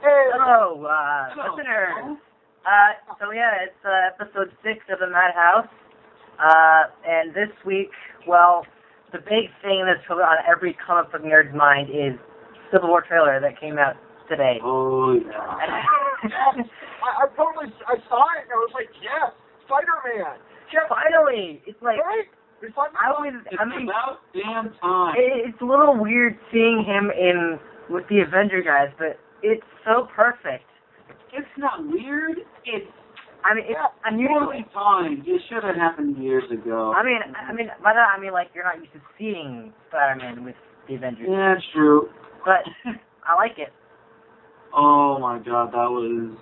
Hey, Hello, Hello. listeners. So yeah, it's episode 6 of the Madhouse. And this week, well, the big thing that's probably on every comic book nerd's mind is Civil War trailer that came out today. Oh, yeah. I saw it and I was like, yes, Spider-Man. Yes. Finally! It's like, Right? it's about damn time. it's a little weird seeing him in with the Avenger guys, but it's so perfect. It's not weird. It's It's unusual. poorly timed. It should have happened years ago. By that I mean like you're not used to seeing Spider-Man with the Avengers. Yeah, it's true. But I like it. Oh my god, that was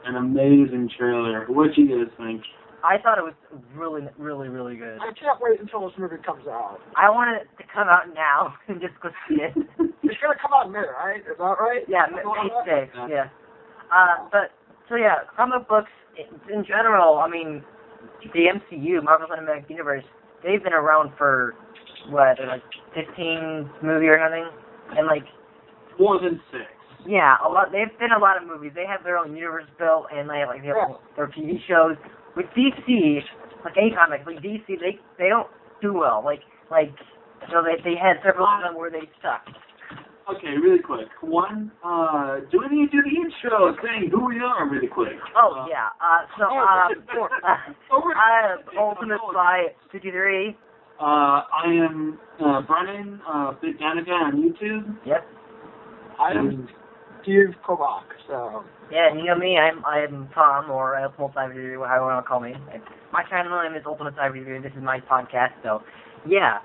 an amazing trailer. What do you guys think? I thought it was really, really, really good. I can't wait until this movie comes out. I want it to come out now and just go see it. It's going to come out in May, right? Is that right? Yeah, May 6th, yeah. So comic books, in general, I mean, the MCU, Marvel Cinematic Universe, they've been around for, what, like 15 movie or something? And like... More than 6. Yeah, a lot. They've been a lot of movies. They have their own universe built, and they have their TV shows. With DC, like any comic, like DC, they don't do well. They had several of them where they suck. Okay, really quick. One, do we need to do the intro saying who we are really quick? Ultimate Spy 53. I am Brennan, Big Danica on YouTube. Yep. I am Steve Kovac, so... Yeah, and you know me, I'm Tom, or Ultimate Spy 53, however you want to call me. My channel name is Ultimate Spy 53, this is my podcast, so, yeah.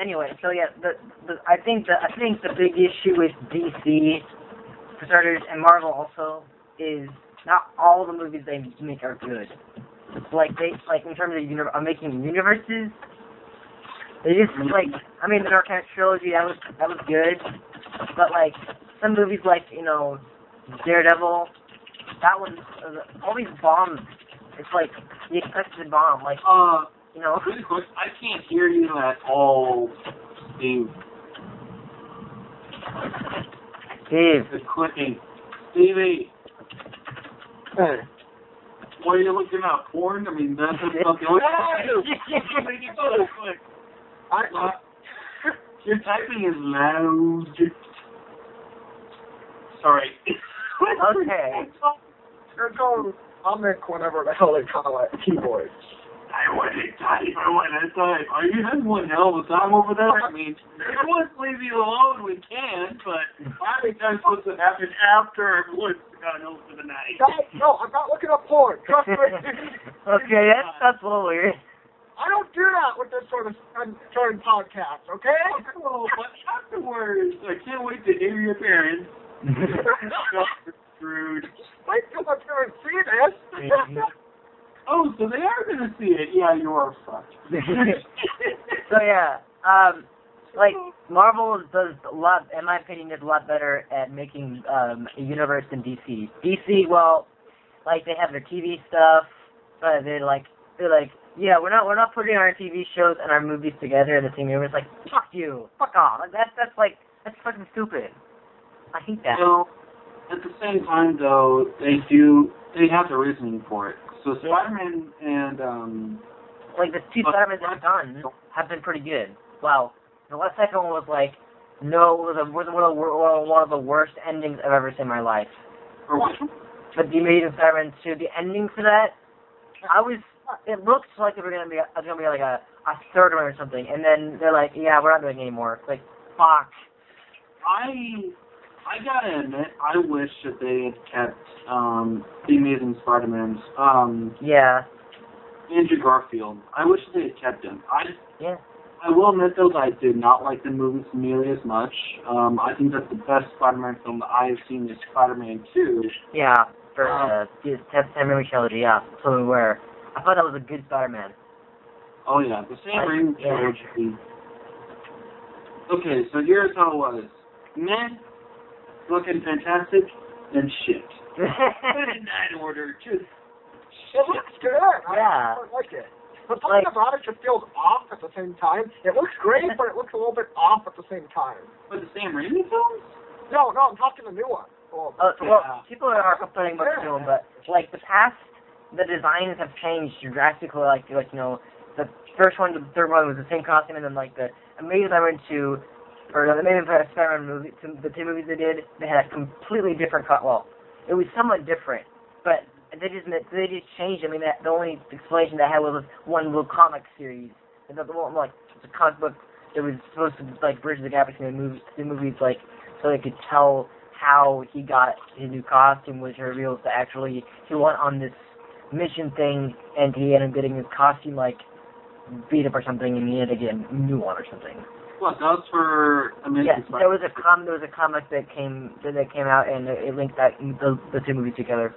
Anyway, so yeah, I think the big issue with DC, for starters, and Marvel also, is not all the movies they make are good. In terms of making universes, they just, the Dark Knight trilogy, that was good, but, some movies Daredevil, that one, all these bombs, it's the expected bomb, Really quick, I can't hear you at all, Steve. It's clicking. Stevie! Hey. What are you looking at? Porn? I mean, that's something. Your typing is loud. Sorry. Okay. You're going Amic, whatever the hell they call it, keyboard. I want to type. Are you having one hell of a time over there? I mean, if you want to leave you alone, we can, but I think that's supposed to happen after everyone's gone home for the night. No, I'm not looking up porn. Trust me. Okay, that's a little weird. I don't do that with this sort of podcast, okay? Oh, but afterwards, I can't wait to hear your parents. Screwed. Wait till my parents see this. Oh, so they are going to see it. Yeah, you are fucked. So, yeah. Marvel does a lot, in my opinion, is a lot better at making a universe than DC. DC, well, they have their TV stuff, but they're like, yeah, we're not putting our TV shows and our movies together in the same universe. Fuck you. Fuck off. That's fucking stupid. I hate that. At the same time, though, they have the reasoning for it. So Spider-Man and the two Spider-Mans that have done have been pretty good. Well, the second one was one of the worst endings I've ever seen in my life. Or which one? But the Amazing Spider-Man 2, the ending for that, it looked like it was gonna be a third one or something, and then they're like, yeah, we're not doing it anymore. It's fuck. I gotta admit, I wish that they had kept the Amazing Spider-Man's Andrew Garfield. I wish they had kept him. I will admit though that I did not like the movies nearly as much. I think that the best Spider-Man film that I have seen is Spider-Man 2. Yeah, for the Sam Raimi trilogy. Yeah, totally where. I thought that was a good Spider-Man. Oh yeah, the Sam Raimi trilogy. Okay, so here's how it was. Men. Looking fantastic, and shit. Put it in that order, just... It looks good. Yeah. I like it. But something about it just feels off at the same time. It looks great, but it looks a little bit off at the same time. But the Sam Raimi films? No, I'm talking the new one. Well, Well, people are complaining about the film, but like the designs have changed drastically. Like you know, the first one to the third one was the same costume, and then like the Amazing Spider-Man 2, or the Amazing Spider-Man movie, the two movies they did, they had a completely different well, it was somewhat different, but they just changed. I mean, the only explanation they had was one little comic series, and the one like the comic book that was supposed to like bridge the gap between the movies, like so they could tell how he got his new costume, which reveals that actually he went on this mission thing and he ended up getting his costume like beat up or something, and he had to get a new one or something. What? That was for Amazing Spider-Man. There was a comic that came out and it linked the two movies together.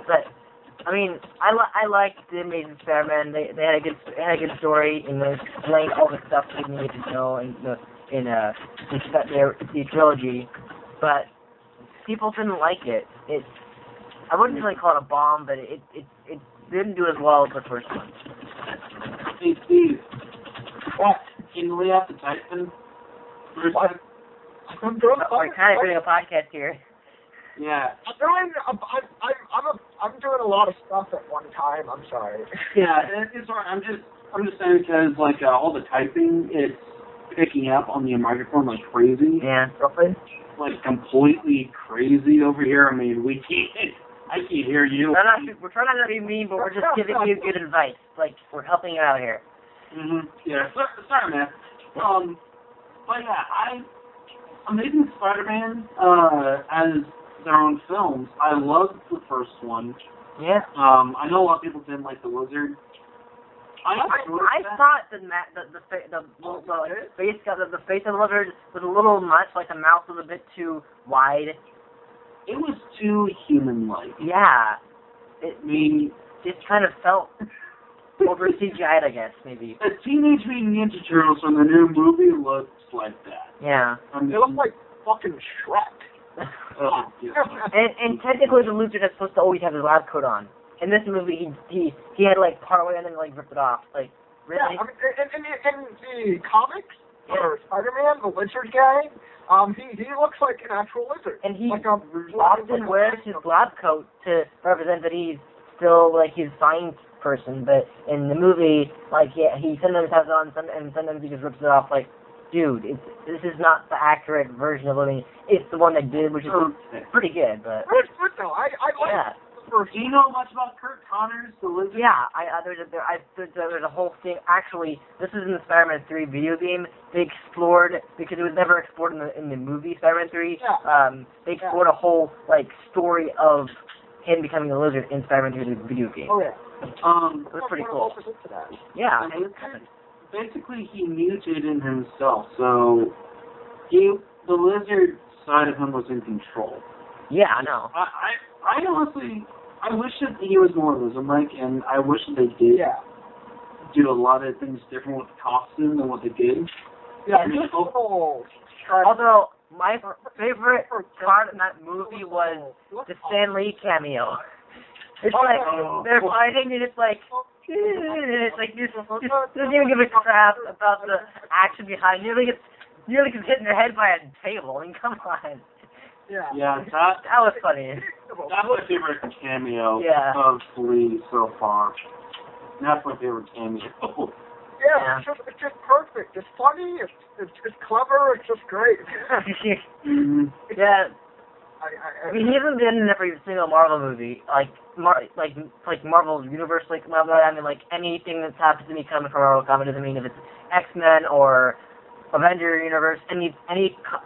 But I mean, I liked the Amazing Spider-Man. They had a good story and they explained all the stuff we needed to know in the trilogy. But people didn't like it. I wouldn't really call it a bomb, but it didn't do as well as the first one. Hey Steve, what? Can we have to type in? What? I'm doing. We're kind of doing a podcast here. Yeah. I'm doing a lot of stuff at one time. I'm sorry. Yeah, it's alright. I'm just saying because like all the typing, it's picking up on the microphone like crazy. Yeah. Like completely crazy over here. I mean, I can't hear you. We're trying not to be mean, but we're just giving you good advice. Like, we're helping you out here. Yeah. Sorry, man. But yeah, Amazing Spider-Man as their own films. I loved the first one. Yeah. I know a lot of people didn't like the Lizard. I thought the face of the lizard was a little much, like the mouth was a bit too wide. It was too human-like. Yeah. I mean, it kind of felt over CGI'd, I guess, maybe. The Teenage Mutant Ninja Turtles from the new movie looks like that. Yeah. They look like fucking Shrek. Yeah. And technically the lizard is supposed to always have his lab coat on. In this movie, he had like part way and then like ripped it off. Like, really? Yeah, I mean, in the comics, or Spider-Man, the lizard guy, he looks like an actual lizard. And he like often wears his lab coat to represent that he's still like he's a science person, but in the movie, like he sometimes has it on, and sometimes he just rips it off. Like, dude, this is not the accurate version of it. I mean, it's the one they did, which is pretty good, but it's good though. I like yeah. Do you know much about Kurt Connors, the lizard? Yeah, there's a whole thing. Actually, this is in the Spider-Man 3 video game. They explored, because it was never explored in the movie Spider-Man 3. Yeah. They explored a whole like story of him becoming a lizard in Spider-Man 3 the video game. Oh yeah. It was pretty cool. Yeah. Basically, he mutated in himself, so the lizard side of him was in control. Yeah, I know. I honestly, I wish that he was more lizard-like, and I wish that they did do a lot of things different with the costume than what they did. Yeah, although my favorite part of that movie was the Stan Lee cameo. It's like they're fighting, and it's like this doesn't even give a crap about the action behind. Nearly gets hit in the head by a table. I mean, come on. Yeah, that was funny. That's my favorite cameo of Lee so far. That's my favorite cameo. Yeah, it's just perfect. It's funny. It's clever. It's just great. Yeah. I mean, he hasn't been in every single Marvel movie, like Marvel's universe, like I mean, like anything that's happened to me coming from Marvel comic doesn't mean if it's X-Men or Avenger universe, any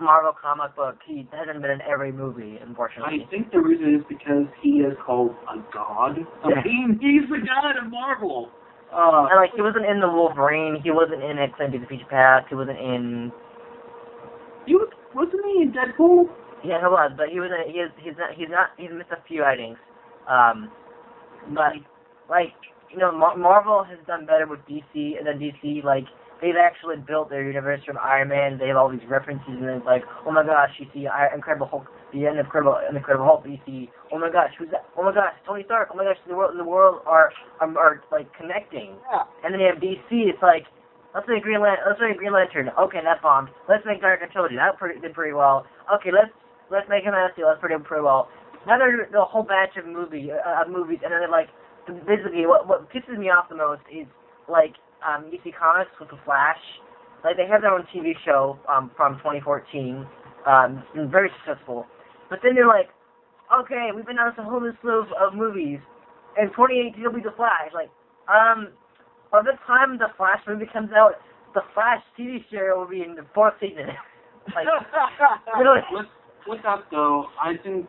Marvel comic book, he hasn't been in every movie, unfortunately. I think the reason is because he is called a god. I mean, he's the god of Marvel. And like he wasn't in the Wolverine, he wasn't in X-Men: Days of Future Past, he wasn't in. Wasn't he in Deadpool? Yeah, he was, but he was. He's missed a few outings. But like Marvel has done better with DC, and then DC like. They've actually built their universe from Iron Man. They have all these references, and it's like, oh my gosh, you see Incredible Hulk, the end of Incredible Hulk. You see, oh my gosh, who's that? Oh my gosh, Tony Stark. Oh my gosh, the world are like connecting. Yeah. And then you have DC. It's like, let's make Green Lantern. Okay, that bombed. Let's make Dark Trilogy. That did pretty well. Okay, let's let's make him Man of Steel. That's pretty well. Now they're the whole batch of movies, and then they're like, basically, what pisses me off the most is like DC Comics with the Flash. Like they have their own TV show from 2014, it's been very successful. But then they're like, okay, we've announced a whole new slew of movies, and 2018 will be the Flash. Like, by the time the Flash movie comes out, the Flash TV show will be in the 4th season. Like, really? With that though, I think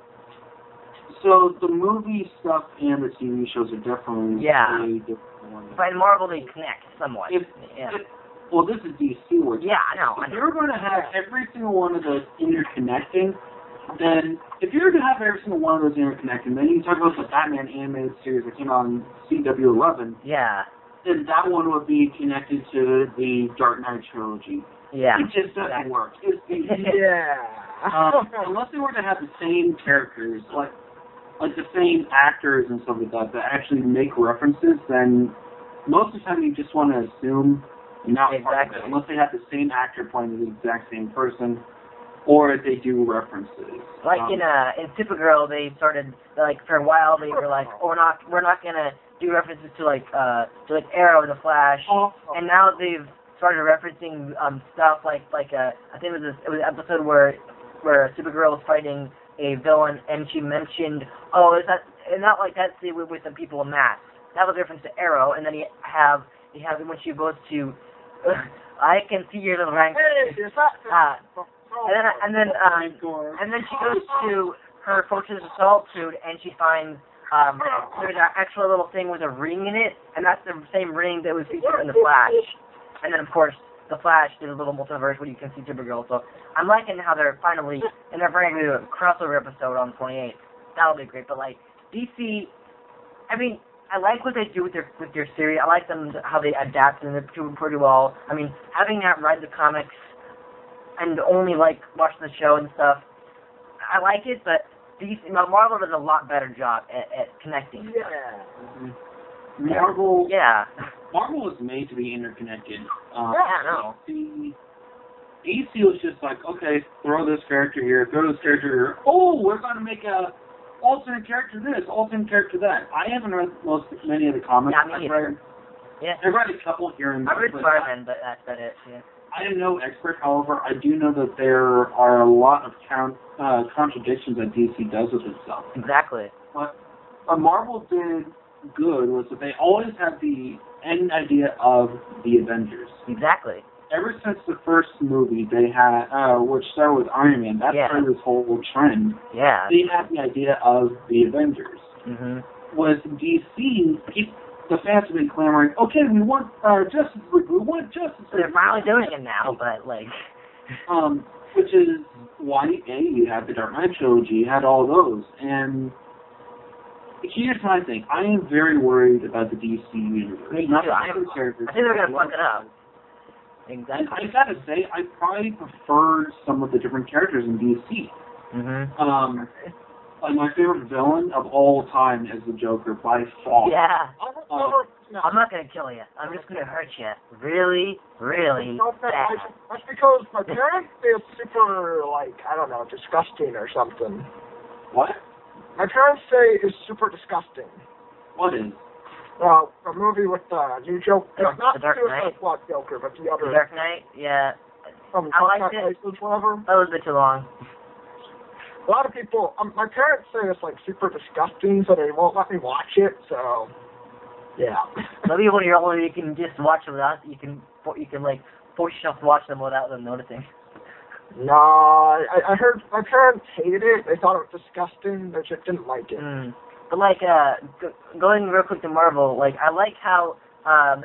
so. The movie stuff and the TV shows are definitely very different ones. But in Marvel, they connect somewhat. Well, this is DC, which I know. If you're going to have every single one of those interconnecting, then if you're to have every single one of those interconnecting, then you talk about the Batman animated series that came out on CW11. Yeah. Then that one would be connected to the Dark Knight trilogy. Yeah. It just doesn't work. Unless they were to have the same characters, like the same actors and stuff like that actually make references, then most of the time you just want to assume not part of it, unless they have the same actor playing the exact same person, or if they do references. Like in Supergirl, they started for a while they were like, oh, we're not gonna do references to like Arrow and the Flash, and now they've started referencing stuff like I think it was an episode where Supergirl was fighting a villain, and she mentioned, oh, is that not like that scene with the people in masks? That was a reference to Arrow, and then you have when she goes to I can see your little rank. And then she goes to her Fortress Solitude, and she finds there's an actual little thing with a ring in it, and that's the same ring that was featured in the Flash. And then of course the Flash did a little multiverse where you can see Supergirl. So I'm liking how they're finally in their brand new crossover episode on 28th. That'll be great. But like DC, I mean, I like what they do with their series. I like how they adapt and they do pretty well. I mean, having not read the comics and only watch the show and stuff, I like it. But Marvel does a lot better job at connecting. Yeah. Marvel. Yeah. Marvel was made to be interconnected. No. DC was just like, okay, throw this character here, throw this character here. Oh, we're going to make a alternate character this, alternate character that. I haven't read many of the comics. Yeah, me either. I've read a couple here and there. I read Spider-Man, but that's about it. Yeah. I am no expert, however, I do know that there are a lot of contradictions that DC does with itself. Exactly. What Marvel did good was that they always had the end idea of the Avengers. Exactly. Ever since the first movie they had, which started with Iron Man, that started this whole trend. Yeah. They had the idea of the Avengers. Mm-hmm. Was DC, the fans have been clamoring, okay, we want Justice League, we want Justice League. They're finally doing it now, but which is why you had the Dark Knight trilogy, you had all those, and here's my thing. I am very worried about the DC universe. Me too. I think they're going to fuck it up. Exactly. I gotta say, I probably prefer some of the different characters in DC. Mm-hmm. Like my favorite villain of all time is the Joker by far. Yeah. I'm not going to kill you. I'm just going to hurt you. Really, really bad. That's because my parents feel super, I don't know, disgusting or something. What? My parents say it's super disgusting. What is? A movie with the new Joker. Not the Dark Knight. Not Joker, but the other. The Dark Knight, yeah. I liked it. Whatever. That was a bit too long. A lot of people, my parents say it's super disgusting, so they won't let me watch it. So, yeah. Maybe when you're older, you can just watch them without. You can force yourself to watch them without them noticing. No, I heard my parents hated it. They thought it was disgusting. They just didn't like it. But going real quick to Marvel, I like how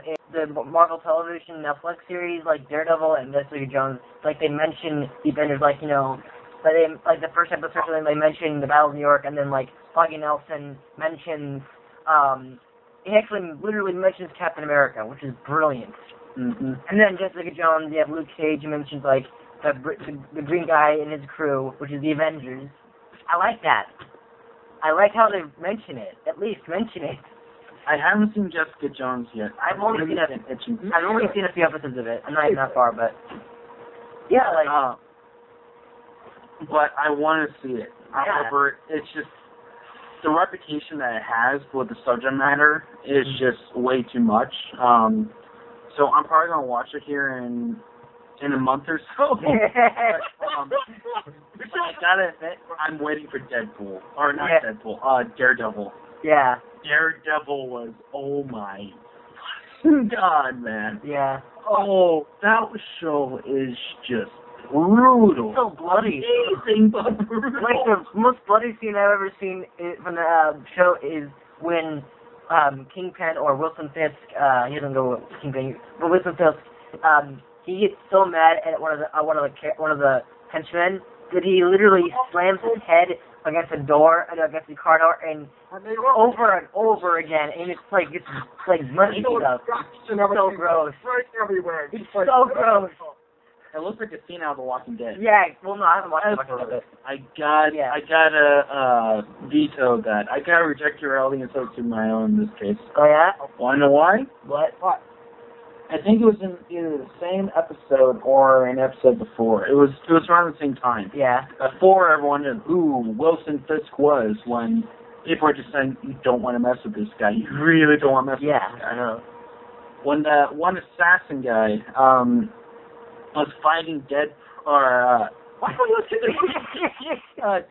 in the Marvel television Netflix series, Daredevil and Jessica Jones, they mention the Avengers, the first episode they mention the Battle of New York, and then Foggy Nelson mentions he actually literally mentions Captain America, which is brilliant. Mm-hmm. And then Jessica Jones, you have Luke Cage, who mentions the green guy and his crew, which is the Avengers. I like that. I like how they mention it. At least mention it. I haven't seen Jessica Jones yet. I've only seen a few episodes of it. I'm not even that far, but yeah, but I want to see it. However, it's just the reputation that it has with the subject matter is just way too much. So I'm probably gonna watch it here in a month or so. I gotta admit, I'm waiting for Deadpool, or not Deadpool, Daredevil. Yeah. Daredevil was, oh my God, man. Yeah. Oh, that show is just brutal. So bloody. Amazing, but brutal. Like, the most bloody scene I've ever seen from the show is when Kingpin or Wilson Fisk, he doesn't go with Kingpin, but Wilson Fisk, he gets so mad at one of the henchmen that he literally slams his head against the door and against the car door and over and over again, and it's like money stuff. It's so gross. Right everywhere. It's so gross. It looks like a scene out of The Walking Dead. Yeah, well, no, I haven't watched much of it. I gotta veto that. I gotta reject your reality and substitute my own in this case. Oh, yeah? Wanna know why? What? I think it was in either the same episode or an episode before. It was around the same time. Yeah. Before everyone knew who Wilson Fisk was, when people were just saying, you don't want to mess with this guy. You really don't want to mess with this guy. Yeah, I know. When the one assassin guy was fighting why are you listening? Because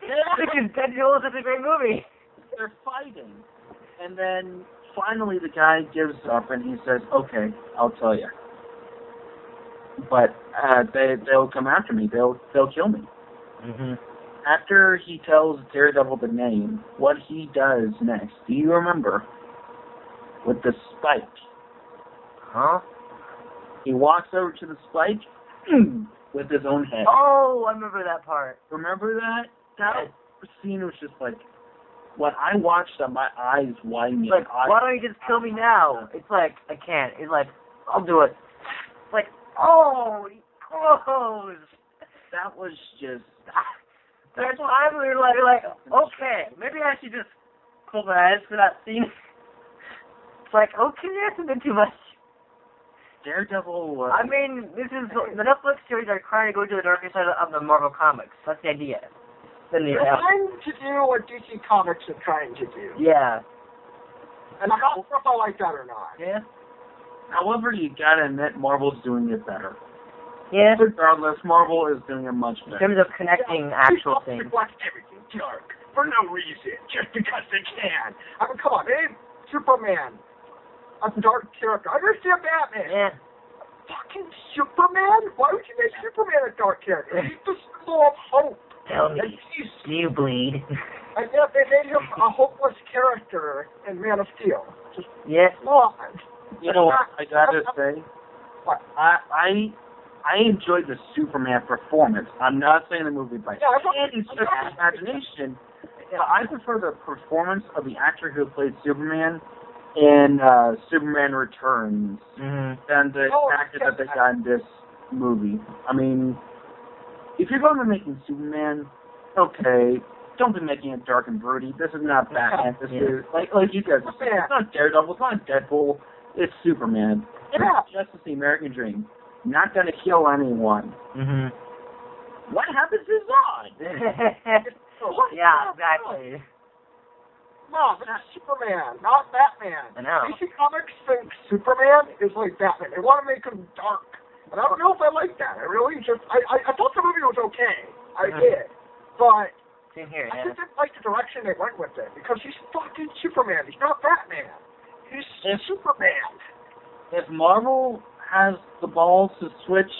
Deadpool is such a great movie. They're fighting. And then finally the guy gives up and he says, okay, I'll tell you. But they'll come after me. They'll kill me. Mm-hmm. After he tells Daredevil the name, what he does next, do you remember? With the spike. Huh? He walks over to the spike with his own head. Oh, I remember that part. Remember that? That scene was just like, when I watched that, my eyes widened. Like, why don't you just kill me now? It's like, I can't. It's like, I'll do it. It's like, oh, close. That was just... There's times where you're like, okay, maybe I should just close my eyes for that scene. It's like, okay, that's a bit too much. Daredevil was... I mean, this is... The Netflix series are trying to go to the darker side of the Marvel Comics. That's the idea. They're trying to do what DC Comics are trying to do. Yeah. And I'm not sure if I like that or not. Yeah. However, you gotta admit, Marvel's doing it better. Yeah. Regardless, Marvel is doing it much better. In terms of connecting actual things. People reflect everything dark for no reason, just because they can. I mean, come on, Superman, a dark character. I understand Batman. Yeah. Fucking Superman? Why would you make Superman a dark character? He's the symbol of hope. Tell me, do you bleed? And yet they made him a hopeless character in Man of Steel. Just yes. on. You know what? I gotta say, what? I enjoyed the Superman performance. I'm not saying the movie by any stretch of imagination, but I prefer the performance of the actor who played Superman in Superman Returns than the actor that they got in this movie. I mean, if you're going to be making Superman, okay, don't be making it dark and broody. This is not Batman. This is, like you guys are saying, it's not Daredevil, it's not Deadpool, it's Superman. Yeah. It's just the American dream. Not going to kill anyone. Mm-hmm. What happens to Zod? Yeah, exactly. No, that's Superman, not Batman. I know. DC Comics think Superman is like Batman. They want to make him dark. And I don't know if I like that. I thought the movie was okay. I did. But Same here, I just didn't like the direction they went with it. Because he's fucking Superman. He's not Batman. He's Superman. If Marvel has the balls to switch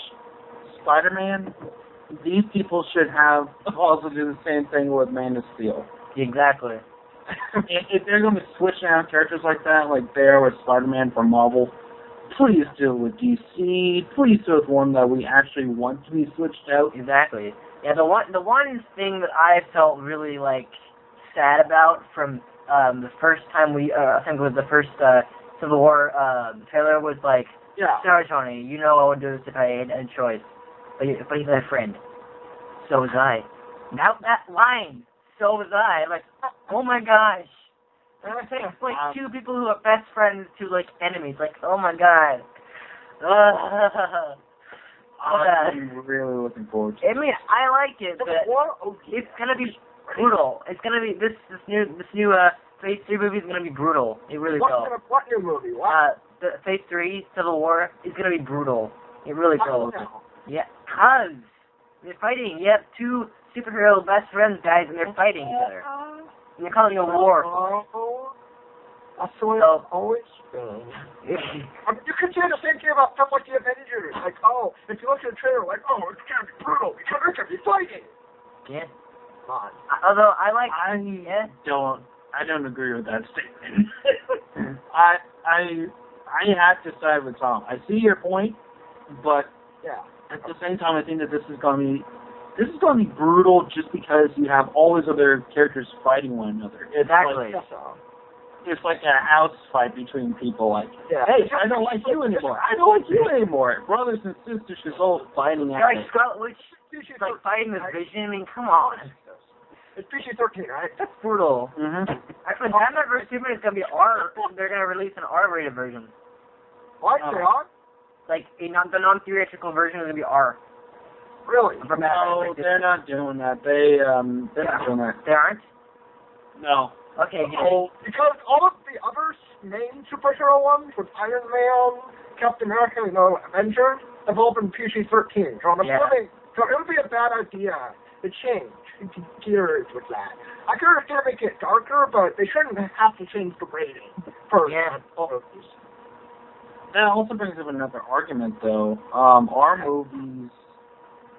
Spider-Man, these people should have the balls to do the same thing with Man of Steel. Exactly. If they're going to switch out characters like that, like they are with Spider-Man from Marvel, please do it with DC. Please do it with one that we actually want to be switched out. Exactly. Yeah, the one thing that I felt really sad about from the first time I think it was the first Civil War trailer was sorry Tony, you know I would do this if I had a choice, but he's my friend. So was I. Now that line, so was I. Oh my gosh. And I think it's two people who are best friends to enemies. Oh my god. I'm really looking forward to it. I mean, I like it, but it's gonna be brutal. It's gonna be this new Phase 3 movie is gonna be brutal. It really will. What new movie? What? The Phase 3 Civil War is gonna be brutal. It really will. No. Yeah, cause they're fighting. You have two superhero best friends, guys, and they're fighting each other. And they're calling it a war. That's the way So- it's always been. I mean, you could say the same thing about stuff like the Avengers. Like, oh, if you look at the trailer, like, oh, it's gonna be brutal because they're gonna be fighting. Yeah. Come on. Although I like. I don't agree with that statement. I have to side with Tom. I see your point, but Yeah. at the same time, I think that this is going to be brutal just because you have all these other characters fighting one another. It's Exactly. Yes, so. it's like a house fight between people. Like, Yeah. hey, I don't like you anymore. I don't like you anymore. Brothers and sisters just all fighting at Like it. Scarlet Witch, like fighting the Vision. I mean, come on. It's PG-13, right? That's brutal. Mm-hmm. Actually, Batman vs Superman is gonna be R. They're gonna release an R-rated version. What? They are? Like the non-theatrical version is gonna be R. Really? For Batman No, vs. they're not doing that. They're not doing that. They aren't. No. Okay. Oh, because all of the other main superhero ones, with Iron Man, Captain America, Avengers, have all been PG-13. So I'm assuming, so it would be a bad idea to change gears with that. I can understand making it darker, but they shouldn't have to change the rating for all of these. That also brings up another argument, though. Our movies.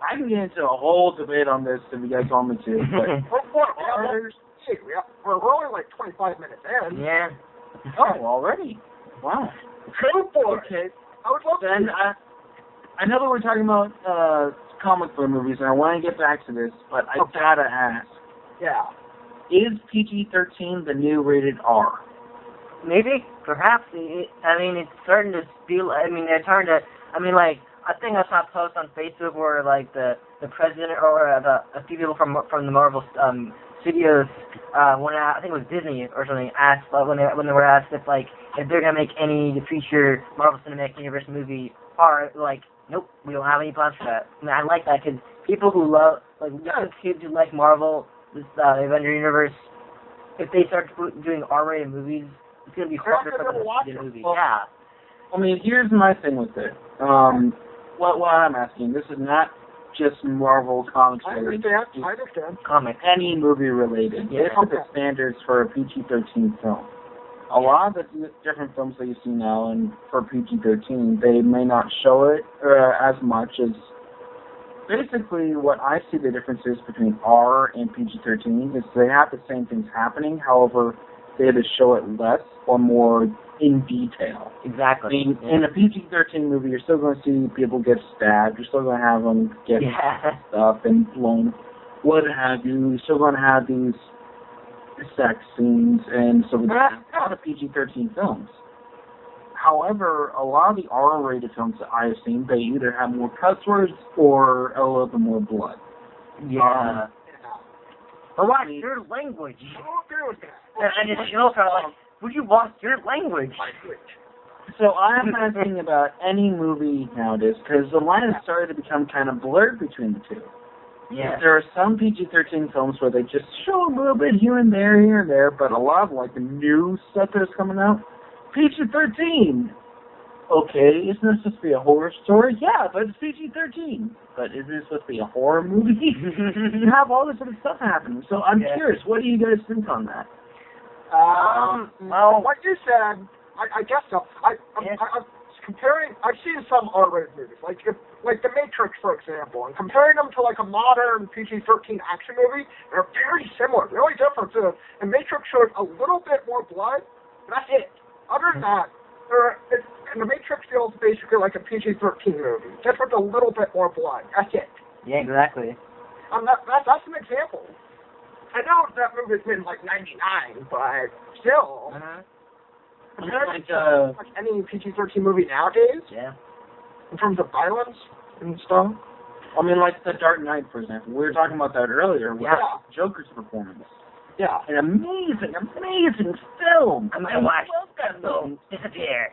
I can get into a whole debate on this if you guys want me to, but We're only like 25 minutes in. Yeah. oh, already? Wow. Go for it. Okay. I would love Then to. I know that we're talking about comic book movies, and I want to get back to this, but I gotta ask: Yeah. is PG-13 the new rated R? Maybe, perhaps. I mean, it's starting to feel. I mean, they're starting to. I mean, like I think I saw a post on Facebook where like the president or a few people from the Marvel studios, when I think it was Disney or something, asked when they were asked if they're gonna make any feature Marvel Cinematic Universe movie, are like, nope, we don't have any plans for that. I mean, I like that because people who love young kids who like Marvel, this Avenger Universe, if they start doing R-rated movies, it's gonna be harder for them to see the movie. Well, yeah. I mean, here's my thing with it. What I'm asking, this is not just Marvel comics I related. understand. Comics. Any movie related. Yeah. This is the standards for a PG-13 film. A lot of the different films that you see now, and for PG-13, they may not show it as much as. Basically, what I see the differences between R and PG-13 is they have the same things happening. However, they either show it less or more in detail. Exactly. I mean, in a PG-13 movie, you're still going to see people get stabbed. You're still going to have them get stuff and blown, what have you. You're still going to have these sex scenes and so that's a lot of PG-13 films. However, a lot of the R-rated films that I have seen, they either have more cuss words or a little bit more blood. Yeah. But watch your language. I don't agree with that. And it's like, would you watch your language? So I'm asking about any movie nowadays, because the line has started to become kind of blurred between the two. Yeah. There are some PG-13 films where they just show a little bit here and there, but a lot of the new stuff that is coming out, PG-13. Okay, isn't this supposed to be a horror story? Yeah, but it's PG-13. But isn't it supposed to be a horror movie? You have all this other stuff happening. So I'm curious, what do you guys think on that? Well, what you said, I guess so. I'm comparing. I've seen some R-rated movies, like The Matrix, for example, and comparing them to a modern PG-13 action movie. They're very similar. The only difference is The Matrix shows a little bit more blood. But that's it. Other than that, The Matrix feels basically like a PG-13 movie, just with a little bit more blood. That's it. Yeah, exactly. That's an example. I know that movie's been 99, but still. Compared to any PG-13 movie nowadays, in terms of violence and stuff. I mean, like The Dark Knight, for example. We were talking about that earlier with Joker's performance. Yeah. An amazing film. I'm gonna watch that film disappear.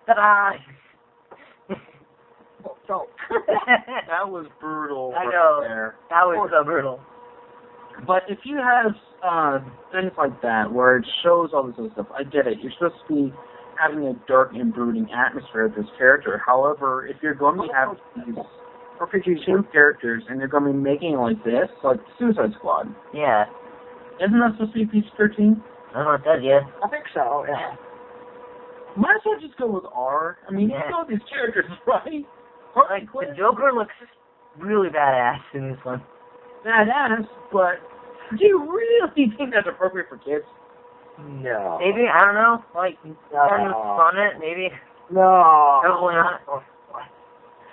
Ta-da! So. That was brutal. I right know. There. That was so brutal. But if you have things like that, where it shows all this other stuff, I get it. You're supposed to be having a dark and brooding atmosphere of this character. However, if you're going to have these two characters and you're going to be making it like this, like Suicide Squad, Yeah. isn't that supposed to be PG-13? I don't know what it does, yeah. I think so, yeah. Might as well just go with R. I mean, Yeah. you know these characters, right? Like, the Joker looks really badass in this one. Badass, but do you really think that's appropriate for kids? No. Maybe, I don't know, like, starting with Sonnet, maybe. No. Probably not.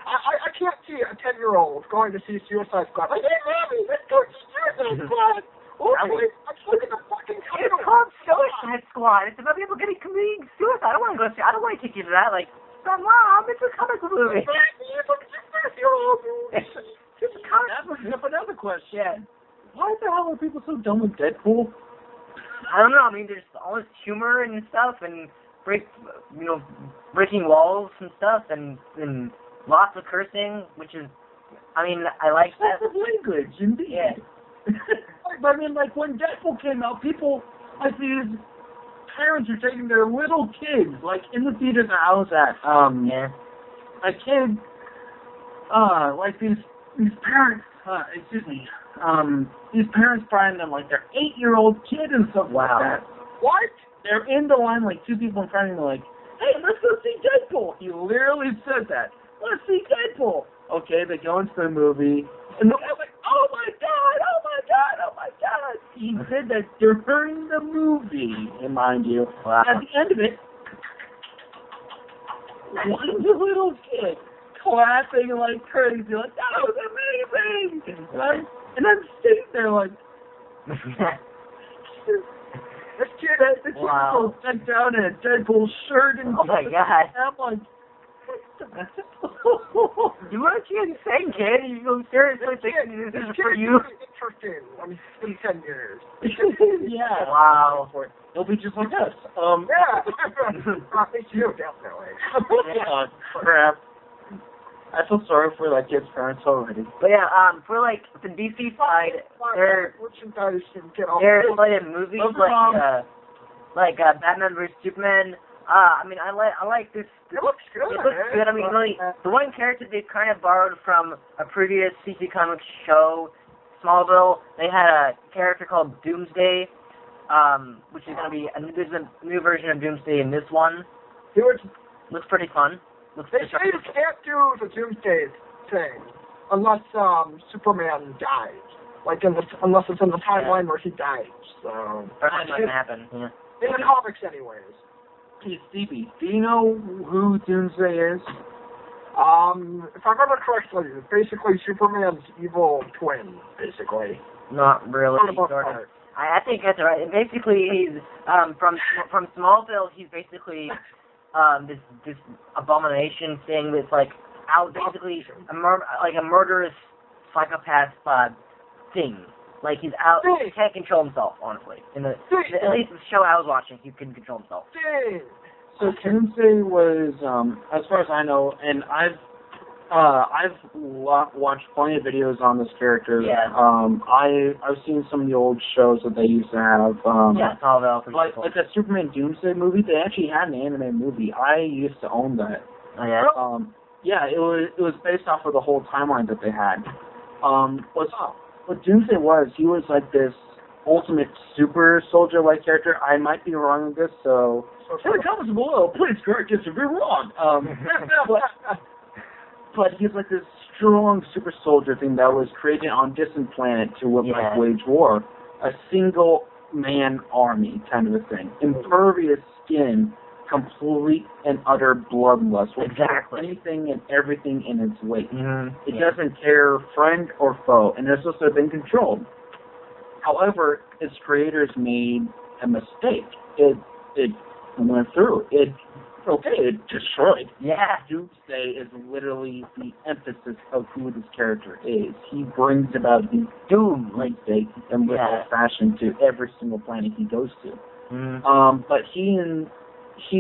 I can't see a 10-year-old going to see Suicide Squad. Like, hey, Mommy, let's go to Suicide Squad. Okay, let's look at the fucking It's title. called Suicide Squad. It's about people committing suicide. I don't want to go see. I don't want to take you to that. Like, but Mom, it's a comic book movie. It's a comic. That brings up another question. Yeah. Why the hell are people so dumb with Deadpool? I don't know. I mean, there's all this humor and stuff, and breaking walls and stuff, and lots of cursing, which is, I mean, I like that. Excessive language, indeed. Yeah. But I mean, like, when Deadpool came out, people, like, these parents are taking their little kids, like, in the theater that I was at, Yeah. a kid, like, these parents, these parents buying them, like, their 8-year-old kid and stuff like that. What? They're in the line, like, two people in front of them, like, hey, let's go see Deadpool. He literally said that. Let's see Deadpool. Okay, they go into the movie, and the guy's like, oh my god, oh my god, oh my god. He said that during the movie, and mind you. Wow. At the end of it, one of the little kids clapping like crazy, like, that was amazing. And I'm sitting there like, this kid Wow. sat down in a Deadpool shirt and Oh my god. I'm like, You weren't even saying, kid. You seriously thinking this is for you? Interesting. In 10 years. yeah. Wow. They'll be just like us. Yeah. It's you, definitely. Yeah, crap. I feel sorry for that kid's parents already. But yeah, for like the DC side, they're Merchandise and get all like movies like Batman vs Superman. I mean, I like this. It looks good. It looks good. I mean, really, the one character they kind of borrowed from a previous DC Comics show, Smallville. They had a character called Doomsday, which is gonna be there's a new version of Doomsday in this one. Looks pretty fun. They say you can't do the Doomsday thing unless Superman dies. Like unless it's in the timeline where he dies. So That's not gonna happen. Yeah. in the comics, anyways. Hey, Stevie, do you know who Doomsday is? If I remember correctly, it's basically Superman's evil twin, basically. Not really. For the most Sort of. part. I think that's right. Basically, he's from Smallville. He's basically this abomination thing that's like out basically a murderous psychopath thing. Like he's out. He can't control himself, honestly. At least the show I was watching, he couldn't control himself. So Doomsday was, as far as I know, and I've watched plenty of videos on this character. Yeah. I've seen some of the old shows that they used to have. Yeah, Smallville. Like the Superman Doomsday movie, they actually had an anime movie. I used to own that. Oh yeah. Yeah, it was based off of the whole timeline that they had. What Doomsday was, he was like this ultimate super soldier-like character. I might be wrong with this, so in the comments below, please correct us if you're wrong. But he's like this strong super soldier thing that was created on a distant planet to wage war. A single man army kind of a thing. Impervious skin, complete and utter bloodlust. Exactly. Anything and everything in its wake. Mm-hmm. It doesn't care friend or foe, and it's also been controlled. However, its creators made a mistake. It went through. It destroyed. Yeah. Doomsday is literally the emphasis of who this character is. He brings about the doom, like they in literal fashion, to every single planet he goes to. Mm. But he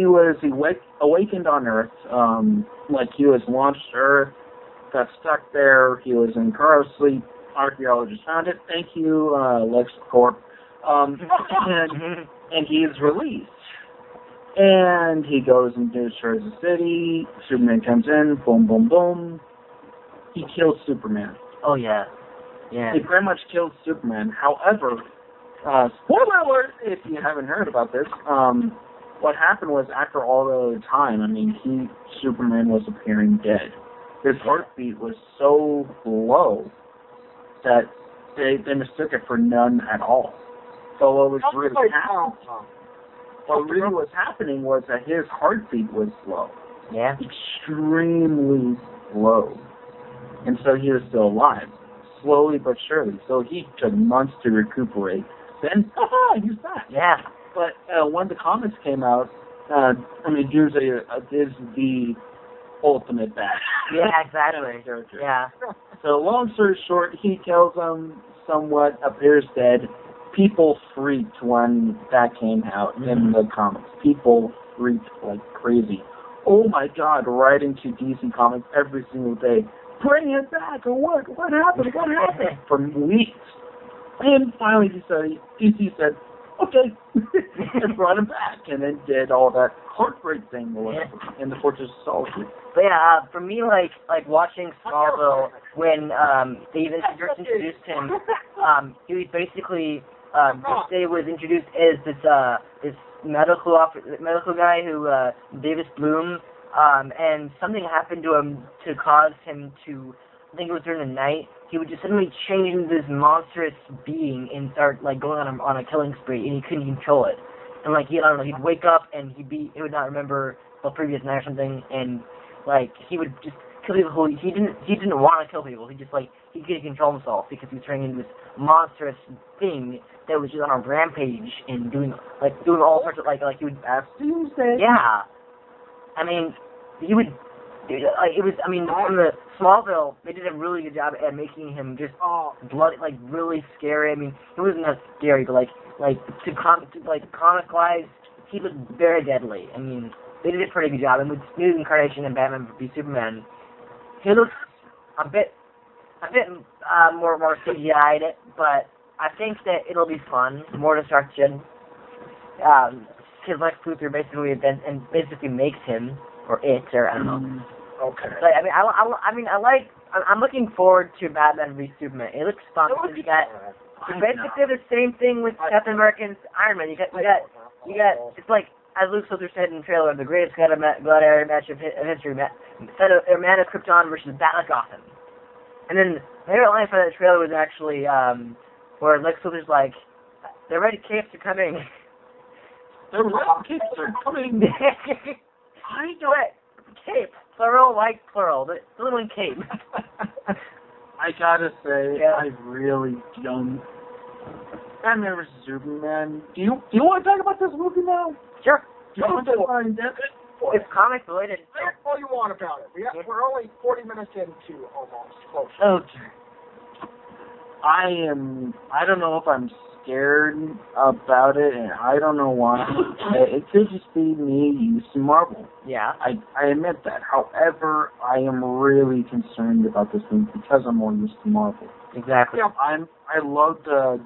was awakened on Earth, like he was launched to Earth, got stuck there. He was in cryo sleep. Archaeologists found it. Thank you, LexCorp. And he is released. And he goes and destroys the city. Superman comes in. Boom, boom, boom. He kills Superman. Oh, yeah. Yeah. He pretty much kills Superman. However, spoiler alert if you haven't heard about this, what happened was after all the time, I mean, Superman was appearing dead. His heartbeat was so low that they mistook it for none at all. So what was really was happening was that his heartbeat was low. Yeah. Extremely low. And so he was still alive. Slowly but surely. So he took months to recuperate. Then, he's back. Yeah. But when the comics came out, Doomsday is the ultimate bad. Yeah, exactly. Character. Yeah. So long story short, he kills him, somewhat appears dead. People freaked when that came out in the comics. People freaked like crazy. Oh my God, writing to DC Comics every single day. Bring it back, or what? What happened? What happened? For weeks. And finally DC said, okay, and brought him back, and then did all that heartbreak thing or whatever in the Fortress of Solitude. But yeah, for me, like watching Smallville, when they even introduced him, he was basically they was introduced as this medical guy who Davis Bloom, and something happened to him to cause him to, I think it was during the night, he would just suddenly change into this monstrous being and start like going on a killing spree, and he couldn't control it. And like I don't know, he'd wake up and he would not remember the previous night or something, and like he would just kill people who he didn't want to kill people. He just like he couldn't control himself because he was turning into this monstrous thing that was just on a rampage and doing all sorts of like he would Doomsday. Yeah. I mean, he would. It was. I mean, from the Smallville, they did a really good job at making him just bloody, like really scary. I mean, he wasn't that scary, but comic wise, he was very deadly. I mean, they did a pretty good job. And with New Incarnation and Batman v Superman, he looks a bit more CGI'd, but I think that it'll be fun, more destruction. Because Lex Luthor basically makes him, or it, or I don't know. Okay. But I'm looking forward to Batman v Superman. It looks fun. You got basically the same thing with Captain America and Iron Man. You got. It's like, as Luke Luthor said in the trailer, the greatest gladiator match of history. Man of Krypton versus Batman Gotham. And then the favorite line for that trailer was actually where Lex Luthor's like, "The red capes are coming." The red capes are coming. I know it. Cape. Plural, like plural. The little cape. I gotta say, I really don't. Batman vs Superman. Do you want to talk about this movie now? Sure. Do you want to talk about it in depth? It's comic related. Say all you want about it. We're only 40 minutes into almost. Close. Okay. I don't know if I'm scared about it, and I don't know why. It could just be me used to Marvel. Yeah. I admit that. However, I am really concerned about this movie because I'm more used to Marvel. Exactly. Yeah. I love the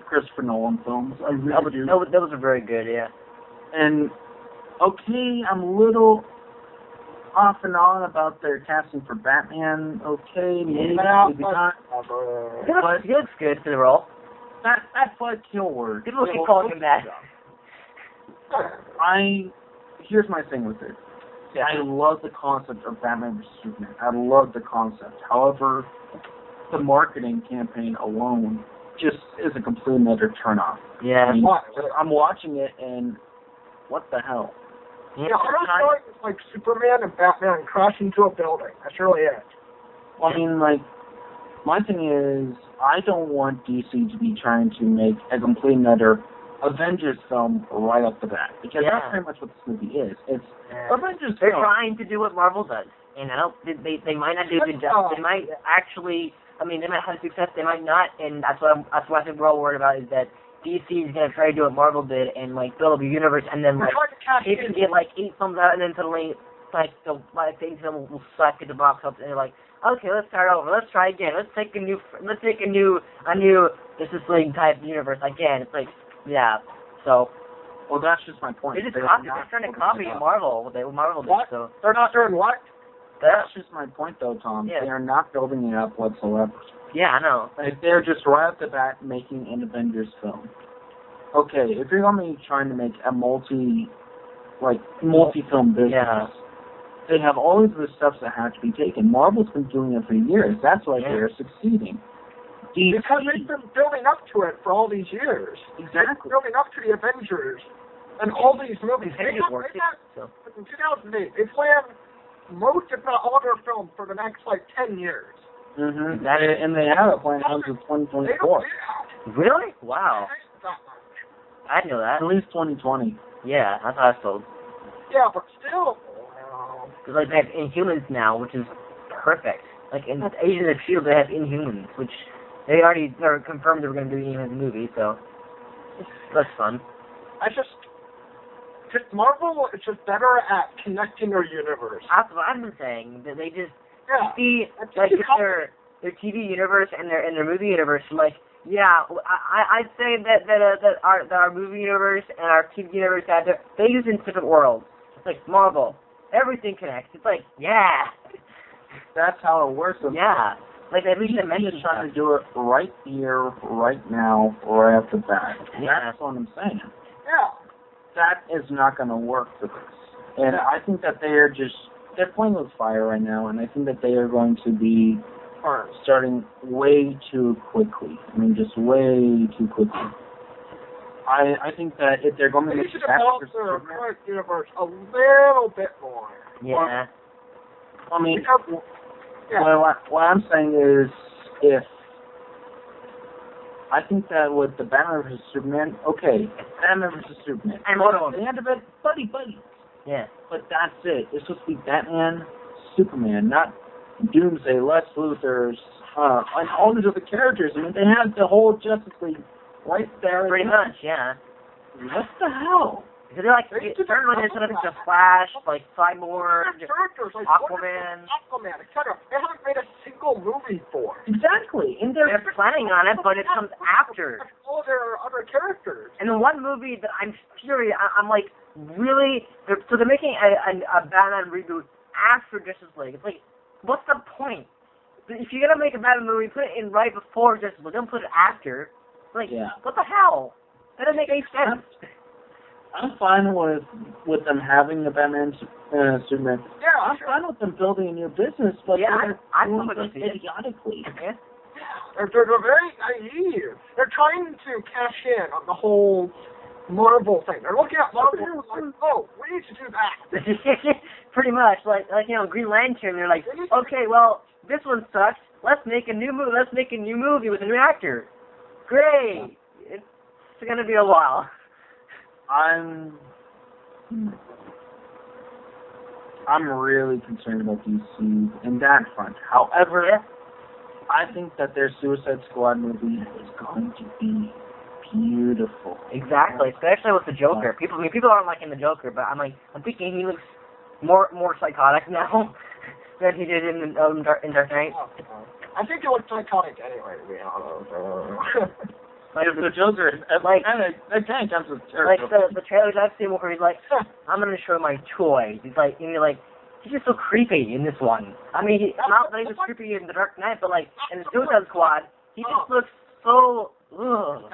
Christopher Nolan films. I really do. Those are very good, yeah. And, okay, I'm a little off and on about their casting for Batman. Okay, maybe not. He looks good for the role. That's like Kilworth. People keep calling him that. Here's my thing with it. I love the concept of Batman vs Superman. I love the concept. However, the marketing campaign alone just is a complete another turnoff. Yeah. I mean, I'm watching it and what the hell? Yeah, first story is like Superman and Batman crash into a building. That's really it. Well, I mean, like, my thing is, I don't want DC to be trying to make a complete another Avengers film right off the bat. Because that's pretty much what this movie is. It's Avengers They're film. trying to do what Marvel does. And I don't, they might not do a good job. They might actually, I mean, they might have success, they might not. And that's what I think we're all worried about, is that DC is going to try to do what Marvel did and, like, build up a universe, and then, like, they can get, like, 8 films out, and then suddenly, like, the 8th film will suck at the box office, and they're like, okay, let's start over. Let's try again. Let's take a new Justice League type universe again. It's like, yeah. So. Well, that's just my point. They're trying to copy Marvel. Marvel did, What? so. They're not doing what? That's just my point, though, Tom. Yeah. They are not building it up whatsoever. Yeah, I know. Like, they're just right off the bat making an Avengers film. Okay, if you're going to be trying to make a multi-film business, Yeah. they have all of the steps that have to be taken. Marvel's been doing it for years. That's why Yeah. they're succeeding. Because they've been building up to it for all these years. Exactly. Building up to the Avengers and all these movies. Infinity They War, got, so. in 2008, they planned most, if not all, their films for the next, 10 years. Mm-hmm. And they have it planned until They don't 2024. do that. Really? Wow. That much. I didn't know that. At least 2020. Yeah, that's what I was told. Yeah, but still. Because, like, they have Inhumans now, which is perfect. Like, in Agents of S.H.I.E.L.D., they have Inhumans, which they already confirmed they were going to do Inhumans movie, so that's fun. Just Marvel is just better at connecting their universe. That's what I've been saying. That they just Yeah. see, like, it's their TV universe and their movie universe. Like, yeah, I'd say that our movie universe and our TV universe they use in different worlds. It's like Marvel, everything connects. It's like, yeah, That's how it works. yeah. Like at least they He's mentioned trying to do it right here, right now, right off the bat. Yeah. That's what I'm saying. Yeah. That is not going to work for this. And I think that they're playing with fire right now, and I think that they are going to be starting way too quickly. I mean, just way too quickly. I think that if they're going to They make should develop their current universe a little bit more. Yeah. I mean, Because, yeah. what I'm saying is, if I think that with the Batman vs Superman, okay, Batman vs Superman, And one of them. they had to be buddy. Yeah. But that's it. It's supposed to be Batman, Superman, not Doomsday, Lex Luthor's, and all these other characters. I mean, they had the whole Justice League right there. Pretty much, yeah. What the hell? Because they're like, certain ones are the Flash, like Cyborg, Characters like Aquaman. Aquaman, etc. They haven't made a single movie for. Exactly. And They're planning on it, but it comes after. All their other characters. And the one movie that I'm furious, I'm like, really? So they're making a Batman reboot after Justice League. It's like, what's the point? If you're gonna make a Batman movie, put it in right before Justice League. Don't put it after. Like, What the hell? That doesn't make any sense. I'm fine with them having the Batman Superman. Yeah, I'm fine with them building a new business, but Yeah, I'm doing going to it see it. idiotically. Yeah. They're very naive. They're trying to cash in on the whole Marvel thing. They're looking at Marvel and like, oh, we need to do that. Pretty much, like Green Lantern. They're like, okay, well, this one sucks. Let's make a new movie. Let's make a new movie with a new actor. Great. It's gonna be a while. I'm really concerned about DC in that front. However, I think that their Suicide Squad movie is going to be beautiful. Exactly, especially with the Joker. People aren't liking the Joker, but I'm thinking he looks more psychotic now than he did in Dark Knight. I think it looks psychotic anyway, to be honest. Like the Joker, that kind of comes with like the trailers I've seen where he's like, I'm gonna show my toys. He's like, he's just so creepy in this one. I mean, not that he was creepy in the Dark Knight, but like in the Suicide Squad, he just looks so. Ugh.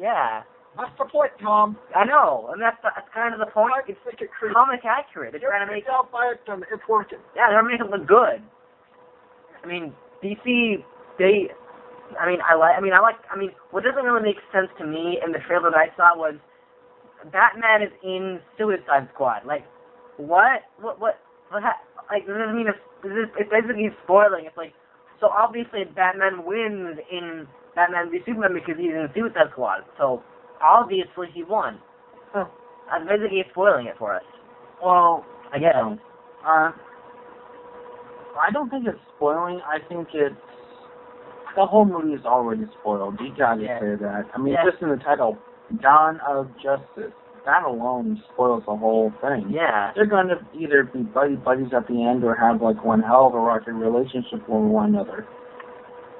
Yeah. That's the point, Tom. I know, and that's kind of the point. It's comic accurate. They're trying to make out by it, and it's working. Yeah, they're making it look good. I mean, DC, what doesn't really make sense to me in the trailer that I saw was Batman is in Suicide Squad. Like, what, like, this doesn't mean it's basically spoiling. It's like, so obviously Batman wins in Batman v Superman because he's in Suicide Squad. So, obviously he won. I'm basically spoiling it for us. Well, I guess. I don't think it's spoiling. I think it's the whole movie is already spoiled. You gotta say that. I mean, just in the title, Dawn of Justice. that alone spoils the whole thing. Yeah. They're going to either be buddies at the end or have like one hell of a rocky relationship with one another.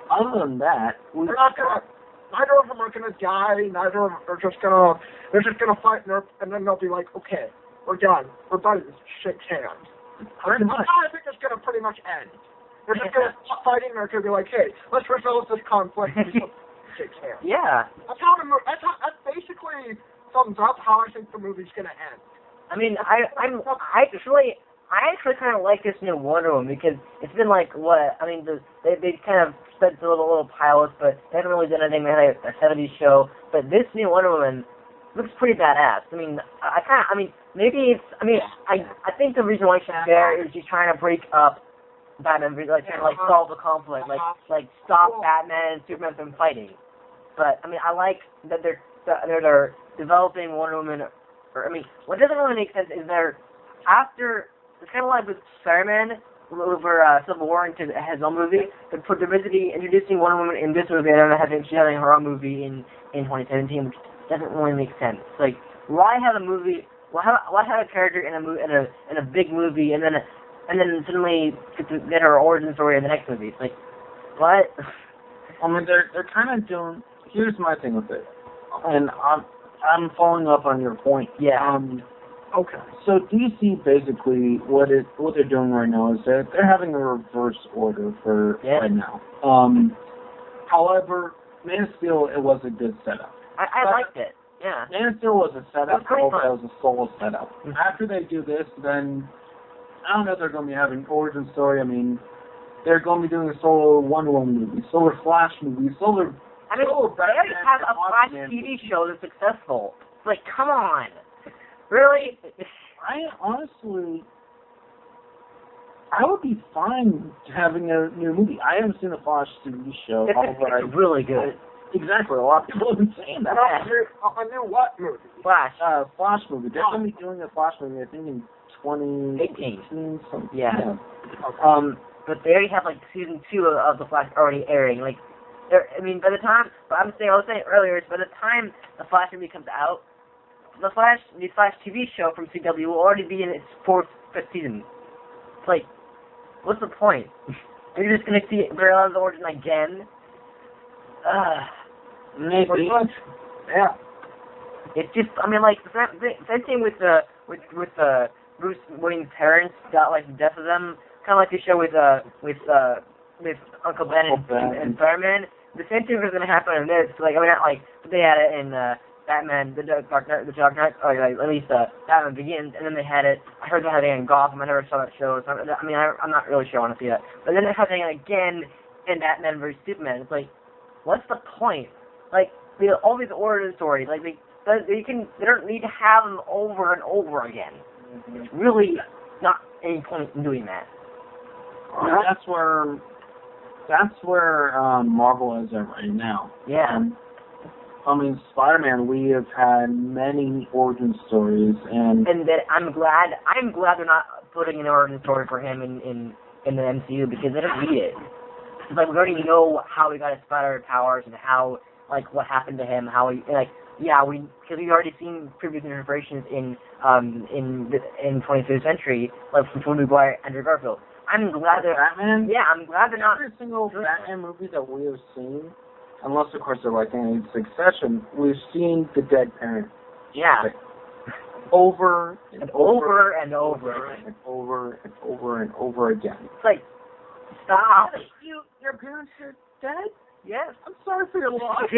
Other than that, They're not gonna. Neither of them are gonna die. Neither of them are just gonna. They're just gonna fight, and then they'll be like, okay, we're done. We're buddies. Shake hands. pretty much. I think it's gonna pretty much end. They're just gonna stop fighting. They're gonna be like, hey, let's resolve this conflict. Shake hands. Yeah. That's how that basically sums up how I think the movie's gonna end. I mean, I actually kind of like this new Wonder Woman because it's been like they kind of spent a little pilots, but they haven't really done anything. They had a 70s show, but this new Wonder Woman looks pretty badass. I mean, I think the reason why she's there is she's trying to break up Batman, like trying to like solve the conflict, like stop Batman and Superman from fighting. But I mean, I like that they're developing Wonder Woman. Or I mean, what doesn't really make sense is it's kind of like with Spider-Man over Civil War into his own movie. They're basically introducing Wonder Woman in this movie and then she's having her own movie in 2017, which doesn't really make sense. Like, why have a movie? Why have a character in a big movie and then suddenly get her origin story in the next movie? It's like, what? I mean, they're kind of doing. Here's my thing with it, and I'm following up on your point. Yeah. Okay. So DC basically what they're doing right now is they're having a reverse order for right now. However, Man of Steel, it was a good setup. I liked it. Yeah. Man of Steel was a setup. It was a solo setup. Mm-hmm. After they do this, then I don't know if they're going to be having an origin story. I mean, they're going to be doing a solo Wonder Woman movie, solo Flash movie, solo. I mean, they already have a Flash TV show that's successful. It's like, come on. Really? I honestly, I would be fine having a new movie. I haven't seen the Flash TV show. It's really good. Exactly. A lot of people have been saying that. A new what movie? Flash. Flash movie. They're going to be doing a Flash movie, I think, in 2018. Yeah. But they already have like season 2 of the Flash already airing. Like, I mean, by the time, I was saying earlier, by the time the Flash movie comes out, the Flash TV show from CW will already be in its 4th, 5th season. It's like, what's the point? You're just gonna see Barry Allen's origin again? Maybe. Yeah. It's just, I mean, like the same thing with Bruce Wayne's parents got like the death of them, kind of like the show with Uncle Ben and Fireman. The same thing was gonna happen in this. Like, I mean, not like they had it in Batman, the Dark Knight, or like, at least Batman Begins, and then they had it. I heard they had it in Gotham. I never saw that show. So I mean, I'm not really sure I want to see that. But then they're having it again in Batman vs Superman. It's like, what's the point? Like, all these origin stories, like they don't need to have them over and over again. It's really not any point in doing that. That's where Marvel is at right now. Yeah. I mean, Spider-Man, we have had many origin stories, and that I'm glad they're not putting an origin story for him in the MCU because they don't need it. It's like we already know how he got his spider powers and how, like, what happened to him, how he, like, yeah, because we've already seen previous iterations in 23rd Century, like from Tobey Maguire and Andrew Garfield. I'm glad they're Batman. Yeah, I'm glad they're not. Every single Batman movie that we have seen, unless of course they're like in succession, we've seen the dead parent. Yeah. Like, over and over and over and over and over and over again. It's like, stop. Your parents are dead? Yes. I'm sorry for your loss.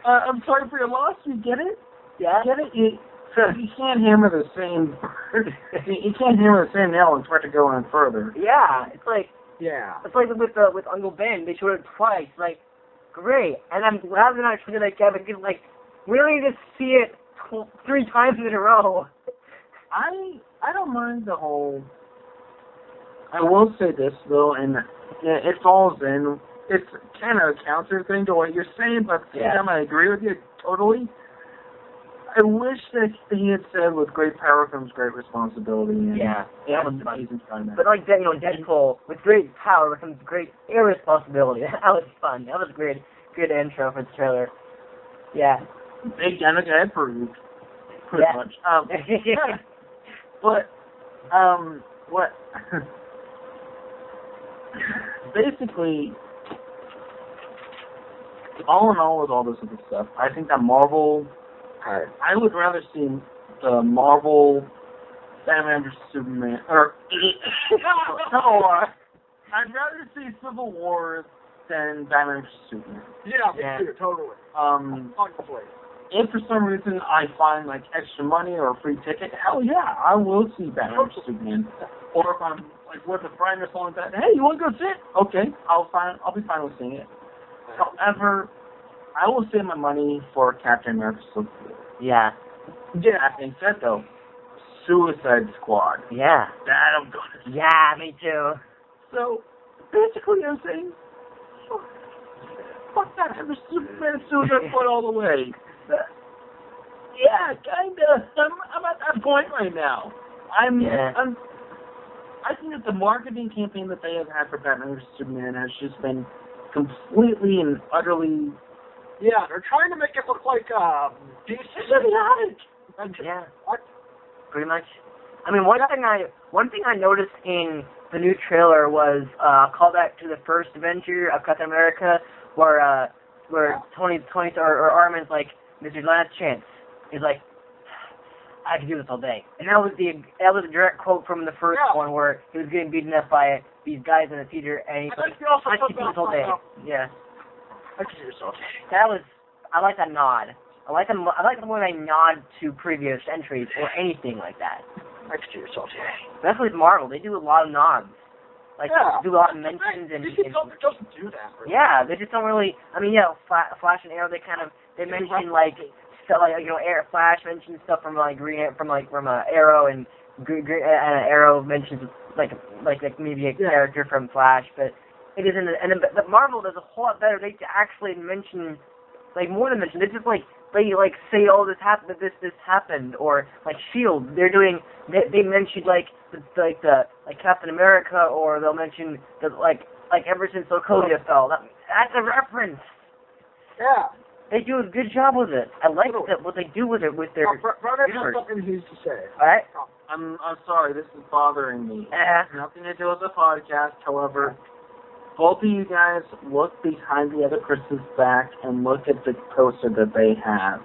I'm sorry for your loss. You get it? Yeah. Get it? You can't hammer the same. You can't hammer the same nail and try to go in further. Yeah. It's like. Yeah. It's like with Uncle Ben. They showed it twice. Like, great. And I'm glad they're not treating it like that because, like, we don't need to see it 3 times in a row. I don't mind the whole. I will say this though, and it falls in. It's kind of a counter thing to what you're saying, but at the same time I agree with you totally. I wish that he had said, "With great power comes great responsibility." And that was amazing fun. But like that, Deadpool, with great power comes great irresponsibility. That was fun. That was great. Good intro for the trailer. Yeah. Big Danica approved. pretty Yeah. much. But what? Basically, all in all, with all this other stuff, I think that Marvel. I would rather see the Marvel Batman vs Superman, or I'd rather see Civil War than Batman vs Superman. Yeah, me Yeah. too, totally. Honestly. If for some reason I find like extra money or a free ticket, hell yeah, I will see Batman vs Superman. Or if I'm like with a friend or something like that, hey, you want to go see it? Okay, I'll be fine with seeing it. However, I will save my money for Captain America Civil War. Yeah. Yeah. That being said, though, Suicide Squad. Yeah. That I'm gonna see. Yeah, me too. So basically, I'm saying, fuck that, have the Superman Suicide Squad all the way. Yeah, kinda. I'm at that point right now. I think that the marketing campaign that they have had for Batman vs Superman has just been completely and utterly. Yeah, they're trying to make it look like DC. Yeah. What? Pretty much. I mean, one thing I noticed in the new trailer was a callback to the first Avenger of Captain America, where Tony or Armin's like, "This is your last chance." He's like, "I can do this all day," and that was a direct quote from the first one where he was getting beaten up by these guys in the theater, and he's like, "I can do this all day." Yeah. I can do this all day. I like that nod. I like the way they nod to previous entries or anything like that. I can do this all day. Especially with Marvel, they do a lot of nods. Like, do a lot of mentions and DC doesn't do that. Really. yeah, they just don't really. I mean, yeah, Flash and Arrow, they mention like stuff like Flash mentions stuff from Arrow, and Arrow mentions like maybe a character from Flash, but it isn't. But Marvel does a whole lot better. They actually mention like more than mention. They just they say, "Oh, this happened. This happened," or like Shield. They mentioned like Captain America, or they'll mention that like ever since Sokovia fell. That's a reference. Yeah. They do a good job with it. I like what they do with it with their. Brother has something he needs to say. All right. I'm sorry, this is bothering me. Nothing to do with the podcast. However, both of you guys look behind the other Chris's back and look at the poster that they have.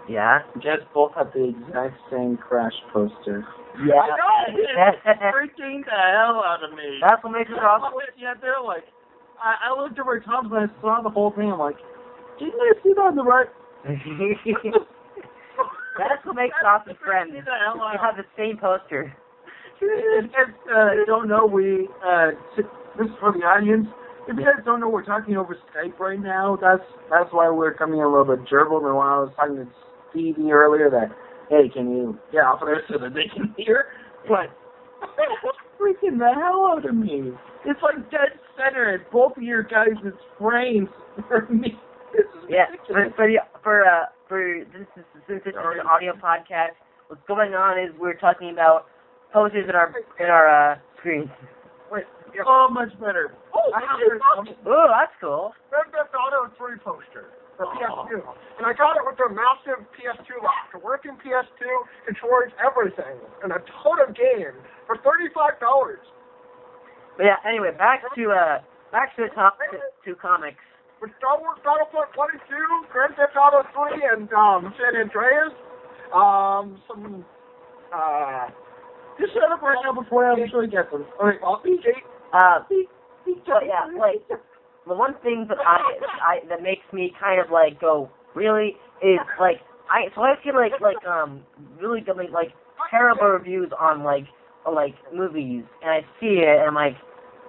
Yeah. You guys both have the exact same Crash poster. Yeah. It's freaking the hell out of me. That's what makes it awesome. Yeah, they're like, I looked over at Tom's and I saw the whole thing. I'm like, didn't I see that on the right? That's what makes awesome friends. They have the same poster. Don't know, this is for the audience. If you guys don't know, we're talking over Skype right now. That's why we're coming a little bit gerbil. And when I was talking to Stevie earlier, that hey, can you get off of there so that they can hear? But freaking the hell out of me! It's like dead center at both of your guys' frames for me. This is ridiculous. since this is an audio podcast, what's going on is we're talking about posters in our screens. Wait. Yeah. Oh, much better. Oh, that's cool. Grand Theft Auto 3 poster for PS2. And I got it with their massive PS2 lock. A working PS2, controls everything, and a ton of games for $35. But yeah, anyway, back to the top to comics. With Star Wars Battlefront 22, Grand Theft Auto 3, and San Andreas, just shut up right now before I actually get them. Okay, BJ. But yeah, like the one thing that that makes me kind of like go really is like I feel like really like terrible reviews on like movies, and I see it and I'm like,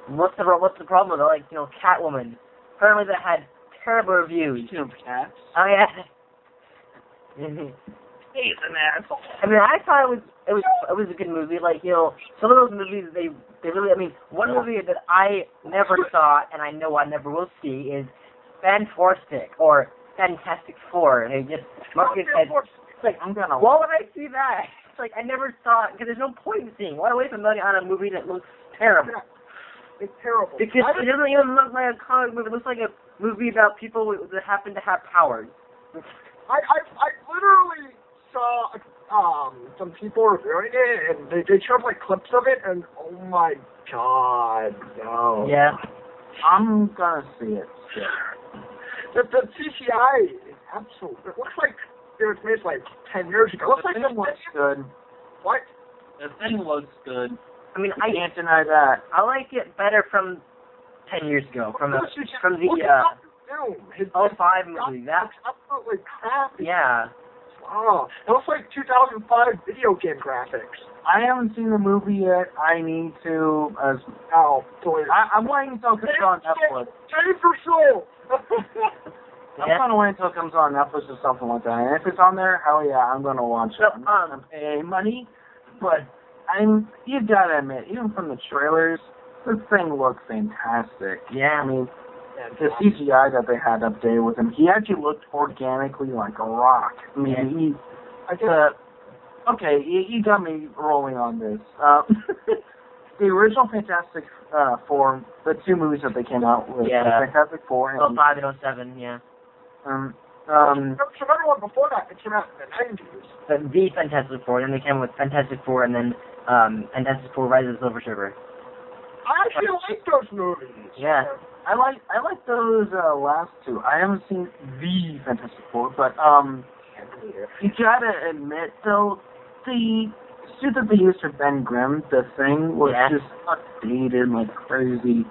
what's the problem with it? Like Catwoman. Apparently that had terrible reviews. You know, cats. Oh yeah. He's an asshole. I mean, I thought it was a good movie. Like some of those movies they really. I mean, one movie that I never saw and I know I never will see is Fantastic or Fantastic Four. They just market it. It's like, why would I see that? It's like I never saw it because there's no point in seeing. Why waste money on a movie that looks terrible? It's terrible. Because it doesn't even look like a comic movie. It looks like a movie about people that happen to have powers. I literally saw some people reviewing it, and they showed like clips of it, and oh my god, no. Yeah. I'm gonna see it. The CGI is absolute. It looks like it was made like 10 years ago. It looks The like thing looks good. What? The thing looks good. I mean, I can't deny that. I like it better from 10 years ago, from the Look at Doom. His 05 movie. That's absolutely crappy. yeah. Oh, it looks like 2005 video game graphics. I haven't seen the movie yet. I need to. Oh, please. I'm waiting until it comes on Netflix. Time for soul. I'm gonna wait until it comes on Netflix or something like that. And if it's on there, hell yeah, I'm gonna watch it. I'm not gonna pay money, but you gotta admit, even from the trailers, this thing looks fantastic. Yeah. I mean, the CGI that they had updated with him, he actually looked organically like a rock. I mean, he got me rolling on this. The original Fantastic Four, the two movies that they came out with, Fantastic Four and 05 and 07, yeah. So another one before that, it came out in the 90s. The Fantastic Four, then they came with Fantastic Four, and then Fantastic Four: Rise of the Silver Surfer. I actually like those movies. Yeah. I like those last two. I haven't seen the Fantastic Four, but you gotta admit though, the suit that they used for Ben Grimm, the Thing, was just updated like crazy.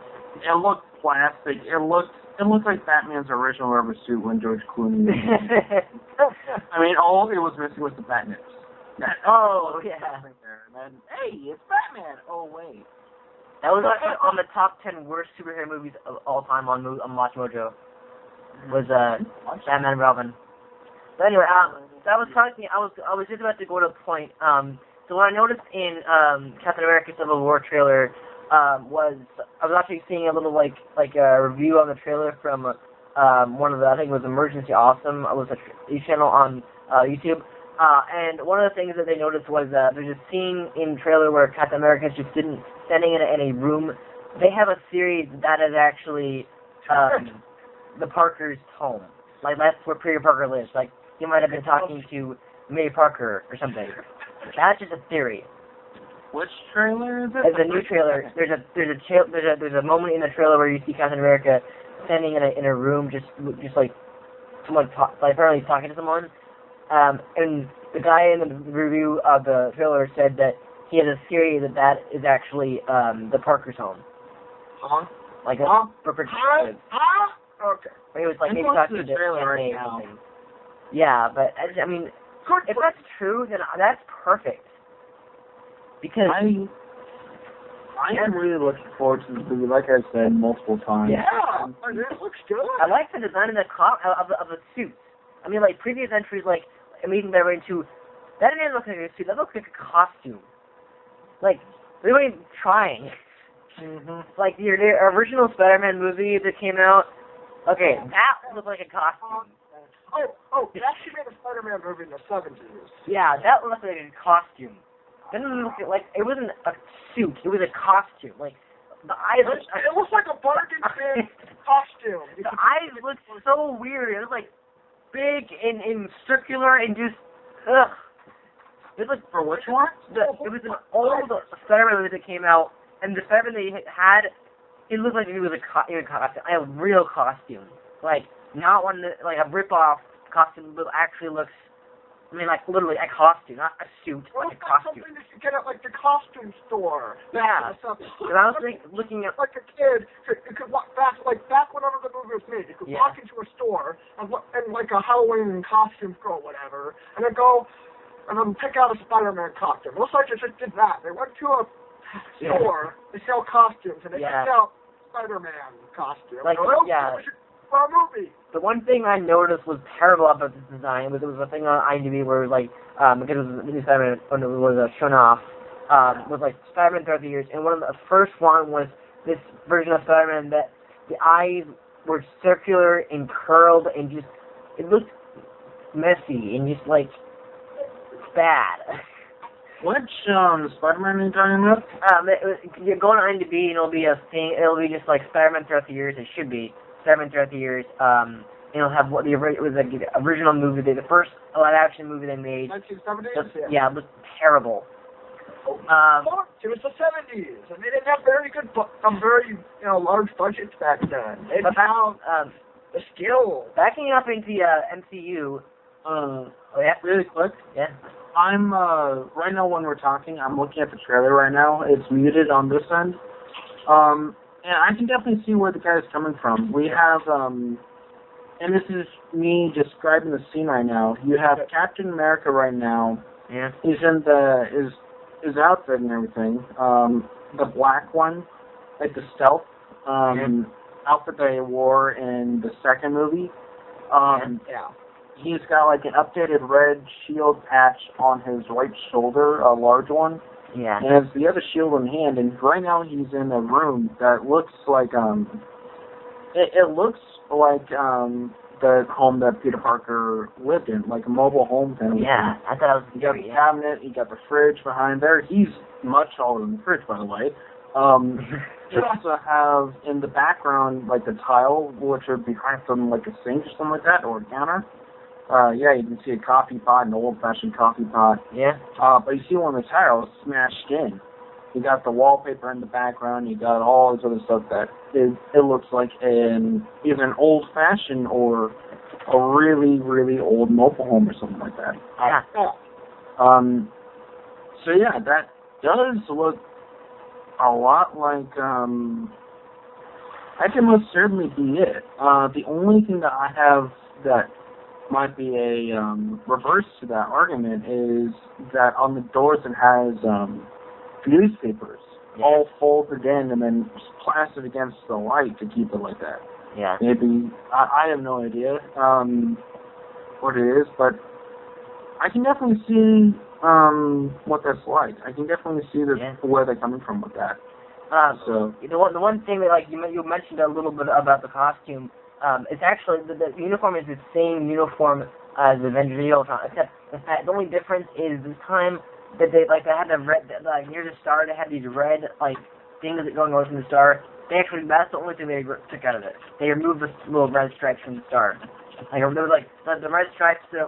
It looked plastic. It looked like Batman's original rubber suit when George Clooney was in it. I mean, all it was missing was the bat nips. Oh, yeah. And, hey, it's Batman. Oh, wait. That was on the top 10 worst superhero movies of all time on WatchMojo. Was Batman and Robin. But anyway, so I was just about to go to a point. So what I noticed in Captain America: Civil War trailer was I was actually seeing a little like a review on the trailer from one of the, I think it was Emergency Awesome. It was a channel on YouTube. And one of the things that they noticed was there's a scene in trailer where Captain America is just standing in a room. They have a series that is actually the Parker's home. Like, that's where Peter Parker lives. Like, he might have been talking to May Parker or something. That's just a theory. Which trailer is it? It's a new trailer. There's a moment in the trailer where you see Captain America standing in a room, just like someone apparently he's talking to someone. And the guy in the review of the trailer said that he has a theory that is actually the Parker's home. Huh? Like for perspective. Okay. It was like maybe talking to the trailer right now. Yeah, but I mean, if that's true, then that's perfect. Because I am really looking forward to this movie, like I said multiple times. Yeah, it looks good. I like the design of the suits. I mean, like previous entries, like Amazing Spider-Man 2, that didn't look like a suit. That looked like a costume. Like they weren't even trying. Like the original Spider-Man movie that came out. Okay, that looked like a costume. They actually made a Spider-Man movie in the 70s. Yeah, that looked like a costume. Then it looked like it wasn't a suit; it was a costume. Like the eyes. It looks like a bargain bin costume. The eyes looked so weird. It was like big and circular and just ugh. It was for which one? It was an old Spider-Man movie that came out, and the Spider-Man they had, it looked like it was a costume, a real costume, like not one that, like a rip-off costume, but actually looks. I mean, like, literally a costume, not a suit, like a costume. Something that you get at, like, the costume store. Yeah. And I was looking at... Like a kid, you could walk back whenever the movie was made, you could walk into a store and like, a Halloween costume store or whatever, and then go and then pick out a Spider-Man costume. It looks like they just did that. They went to a store, they sell costumes, and they picked out Spider-Man costumes. Like, for a movie. The one thing I noticed was terrible about this design was it was a thing on IMDb where it was like, because it was the new Spider-Man when it was shown off, was like Spider-Man throughout the years, and one of the first one was this version of Spider-Man that the eyes were circular and curled and just, it looked messy and just like, bad. Which Spider-Man are you talking about? You go on IMDb and it'll be a thing, it'll be just like Spider-Man throughout the years, it should be. Spider-Man throughout the years, it'll have what it was like the original movie, the first live action movie they made. 1970s. Yeah, it was terrible. It was the 70s, and they didn't have very good, very large budgets back then. They didn't have the skill. Backing up into the MCU. Really quick. Yeah. I'm right now when we're talking, I'm looking at the trailer right now. It's muted on this end. And I can definitely see where the guy's coming from. We have and this is me describing the scene right now. You have Captain America right now. Yeah. He's in his outfit and everything. The black one, like the stealth outfit that he wore in the second movie. He's got like an updated red shield patch on his right shoulder, a large one. Yeah. And has the other shield in hand, and right now he's in a room that looks like it looks like the home that Peter Parker lived in, like a mobile home kind of Yeah, thing. I thought it was You got the cabinet, you got the fridge behind there. He's much taller than the fridge, by the way. You also have in the background like the tile, which are behind some like a sink or something like that, or a counter. You can see a coffee pot, an old-fashioned coffee pot. Yeah. But you see one of the tiles smashed in. You got the wallpaper in the background. You got all this other stuff that it looks like either an old-fashioned or a really, really old mobile home or something like that. Yeah. So yeah, that does look a lot like. That can most certainly be it. The only thing that I have that might be a reverse to that argument is that on the doors it has newspapers all folded in and then plastered against the light to keep it like that. Yeah. Maybe I have no idea what it is, but I can definitely see what that's like. I can definitely see where they're coming from with that. So the one thing that you mentioned a little bit about the costume. It's actually the uniform is the same uniform as Avengers: Age of Ultron, except the only difference is this time that they had the red near the star. They had these red things that going on from the star. That's the only thing they took out of it. They removed the little red stripes from the star. There was the red stripes that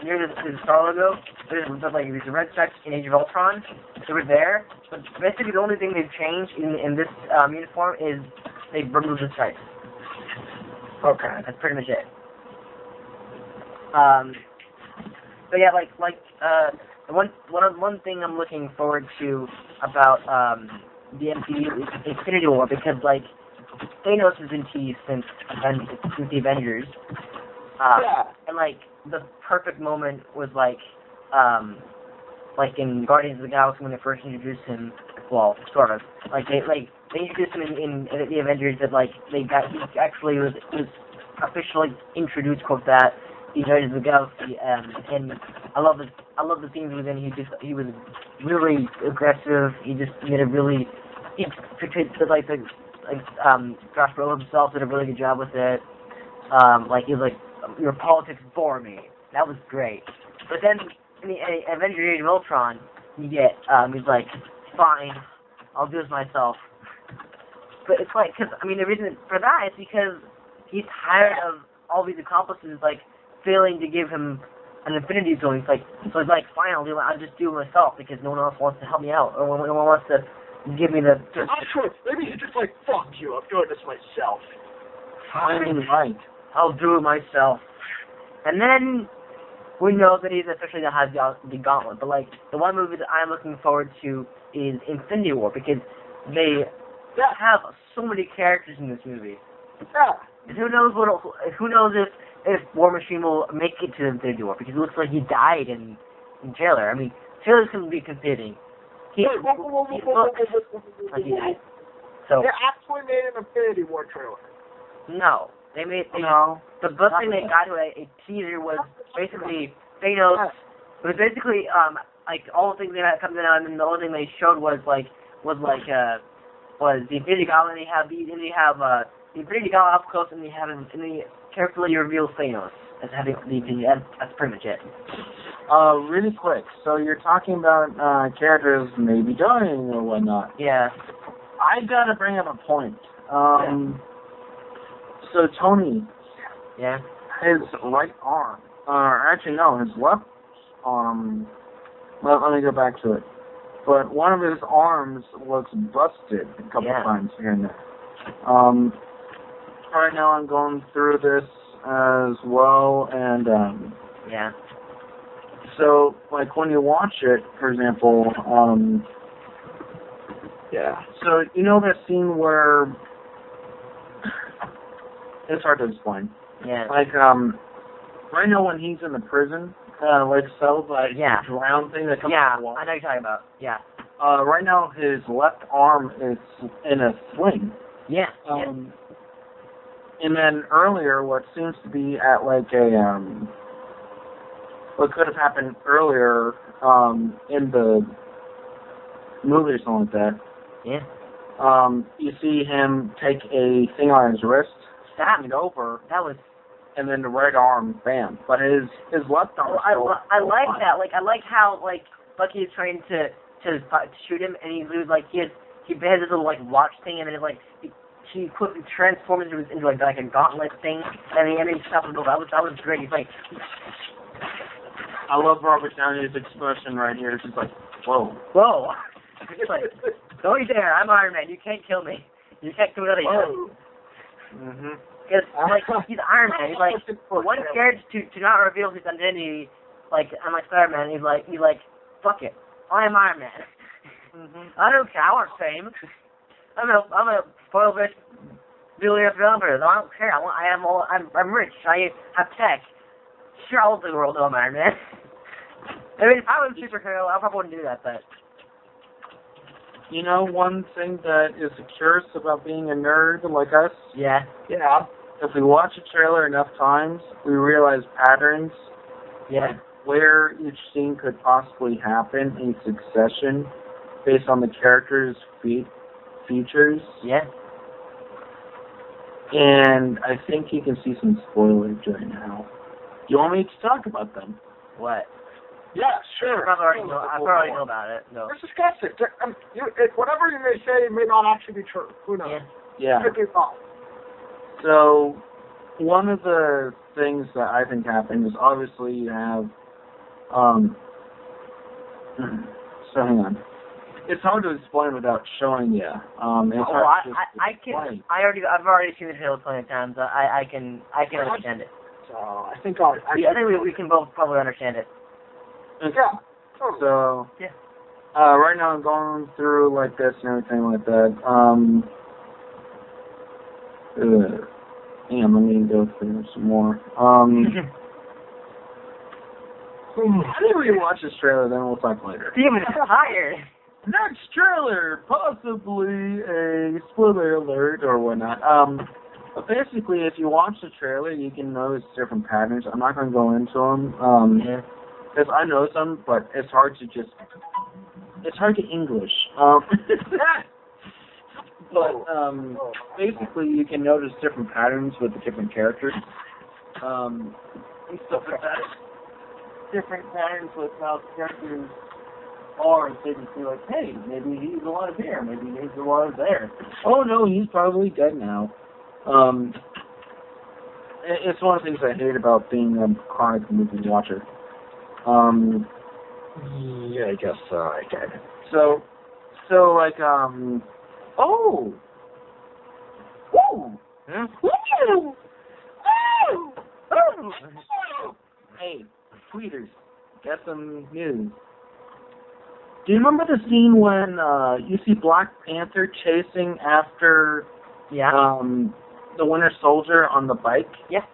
near the star logo. There's these red stripes in Age of Ultron. They were there, but basically the only thing they've changed in this uniform is they removed the stripes. Okay. That's pretty much it. But yeah, one thing I'm looking forward to about the MCU is Infinity War, because Thanos has been teased since the Avengers. And the perfect moment was in Guardians of the Galaxy when they first introduced him. Well, sort of. They introduced him in the Avengers that he actually was officially introduced, quote that, the Guardians of the Galaxy, and I love the scenes within. He was really aggressive. He just did a really Josh Brolin himself did a really good job with it. He was your politics bore me. That was great. But then in the Avengers: Age of Ultron, you get he's fine, I'll do this myself. But it's the reason for that is because he's tired of all these accomplices failing to give him an Infinity Stone. He's fine, I'll just do it myself because no one else wants to help me out, or no one wants to give me the. I'm sure. Maybe he's just fuck you, I'm doing this myself. fine, right? I'll do it myself. And then we know that he's officially going to have the gauntlet. But the one movie that I'm looking forward to is Infinity War, because they have so many characters in this movie. Yeah. And who knows if War Machine will make it to Infinity War, because it looks like he died in Taylor. Taylor's going to be competing. He looks like he died. So they actually made an Infinity War trailer. No. The best thing they got to a teaser was basically Thanos. It was basically all the things they had coming out, and then the only thing they showed was the Infinity Gauntlet. And they have the Infinity Gauntlet up close, and they carefully reveal Thanos as having the Infinity. That's pretty much it. Really quick. So you're talking about characters maybe dying or whatnot. Yeah. I gotta bring up a point. So Tony, Yeah. his right arm, or actually no, his left arm. Let me go back to it. But one of his arms was busted a couple times here and there. Right now I'm going through this as well, and yeah. So like when you watch it, for example, yeah. So you know that scene where it's hard to explain. Yeah. Like right now when he's in the prison, like cell, like drown thing that comes out of the water. I know you're talking about. Yeah. Right now his left arm is in a sling. Yeah. And then earlier, what seems to be at like a what could have happened earlier in the movie or something like that. Yeah. You see him take a thing on his wrist, Stop it over. That was. And then the right arm, bam. But his left arm. I like that. Like I like how like Bucky is trying to shoot him, and he like he has this little like watch thing, and then like he quickly transforms into like a gauntlet thing, and he stops him. That was great. He's like. I love Robert Downey's expression right here. It's just like, whoa. Whoa. It's like, don't you dare! I'm Iron Man. You can't kill me. You can't kill another Whoa. Because like he's Iron Man. He's like one scared to not reveal his identity. Like unlike Spider-Man, he's like fuck it. I'm Iron Man. I don't care. I want fame. I'm a spoiled rich billionaire developer. I don't care. I'm rich. I have tech. Sure, I'll do the world. I'm Iron Man. I mean, if I was a superhero, I probably wouldn't do that, but. You know, one thing that is a curse about being a nerd like us? Yeah. If we watch a trailer enough times, we realize patterns. Yeah. Where each scene could possibly happen in succession based on the character's features. Yeah. And I think you can see some spoilers right now. Do you want me to talk about them? What? Yeah, sure. I already know about it. No. Let's discuss it. Whatever you may say may not actually be true. Who knows? Yeah. Could be false. So, one of the things that I think happened is obviously you have, so hang on. It's hard to explain without showing you. It's hard to explain. I've already seen the trailer plenty of times. I can understand it. So I think we can both probably understand it. Yeah. Totally. So right now I'm going through like this and everything like that. Let me go through some more. I didn't really watch this trailer, then we'll talk later. Steven is tired. Next trailer, possibly a spoiler alert or whatnot. But basically, if you watch the trailer, you can notice different patterns. I'm not going to go into them. Because I know some, but it's hard to English. But basically, you can notice different patterns with the different characters. And stuff like that. Different patterns with how the characters are. So you can see like, hey, maybe he's alive here, maybe he's alive there. Oh no, he's probably dead now. It's one of the things I hate about being a chronic movie watcher. Yeah, I guess I get it. So like, oh! Woo! Huh? Woo! Woo! Hey, tweeters, get some news. Do you remember the scene when you see Black Panther chasing after the Winter Soldier on the bike? Yeah.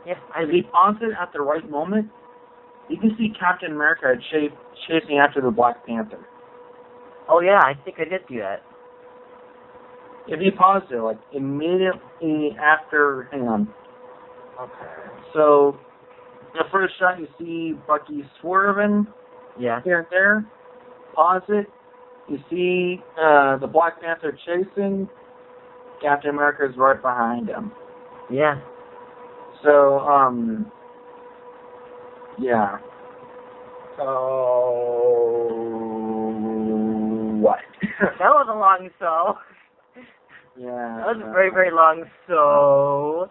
If he pauses it at the right moment, you can see Captain America chasing after the Black Panther. Oh yeah, I think I did do that. If you pause it, like immediately after, hang on. Okay. So the first shot you see Bucky swerving Yeah. here and there. Pause it. You see the Black Panther chasing. Captain America is right behind him. Yeah. So yeah. So what? That was a long so. Yeah. That was a very, very long so.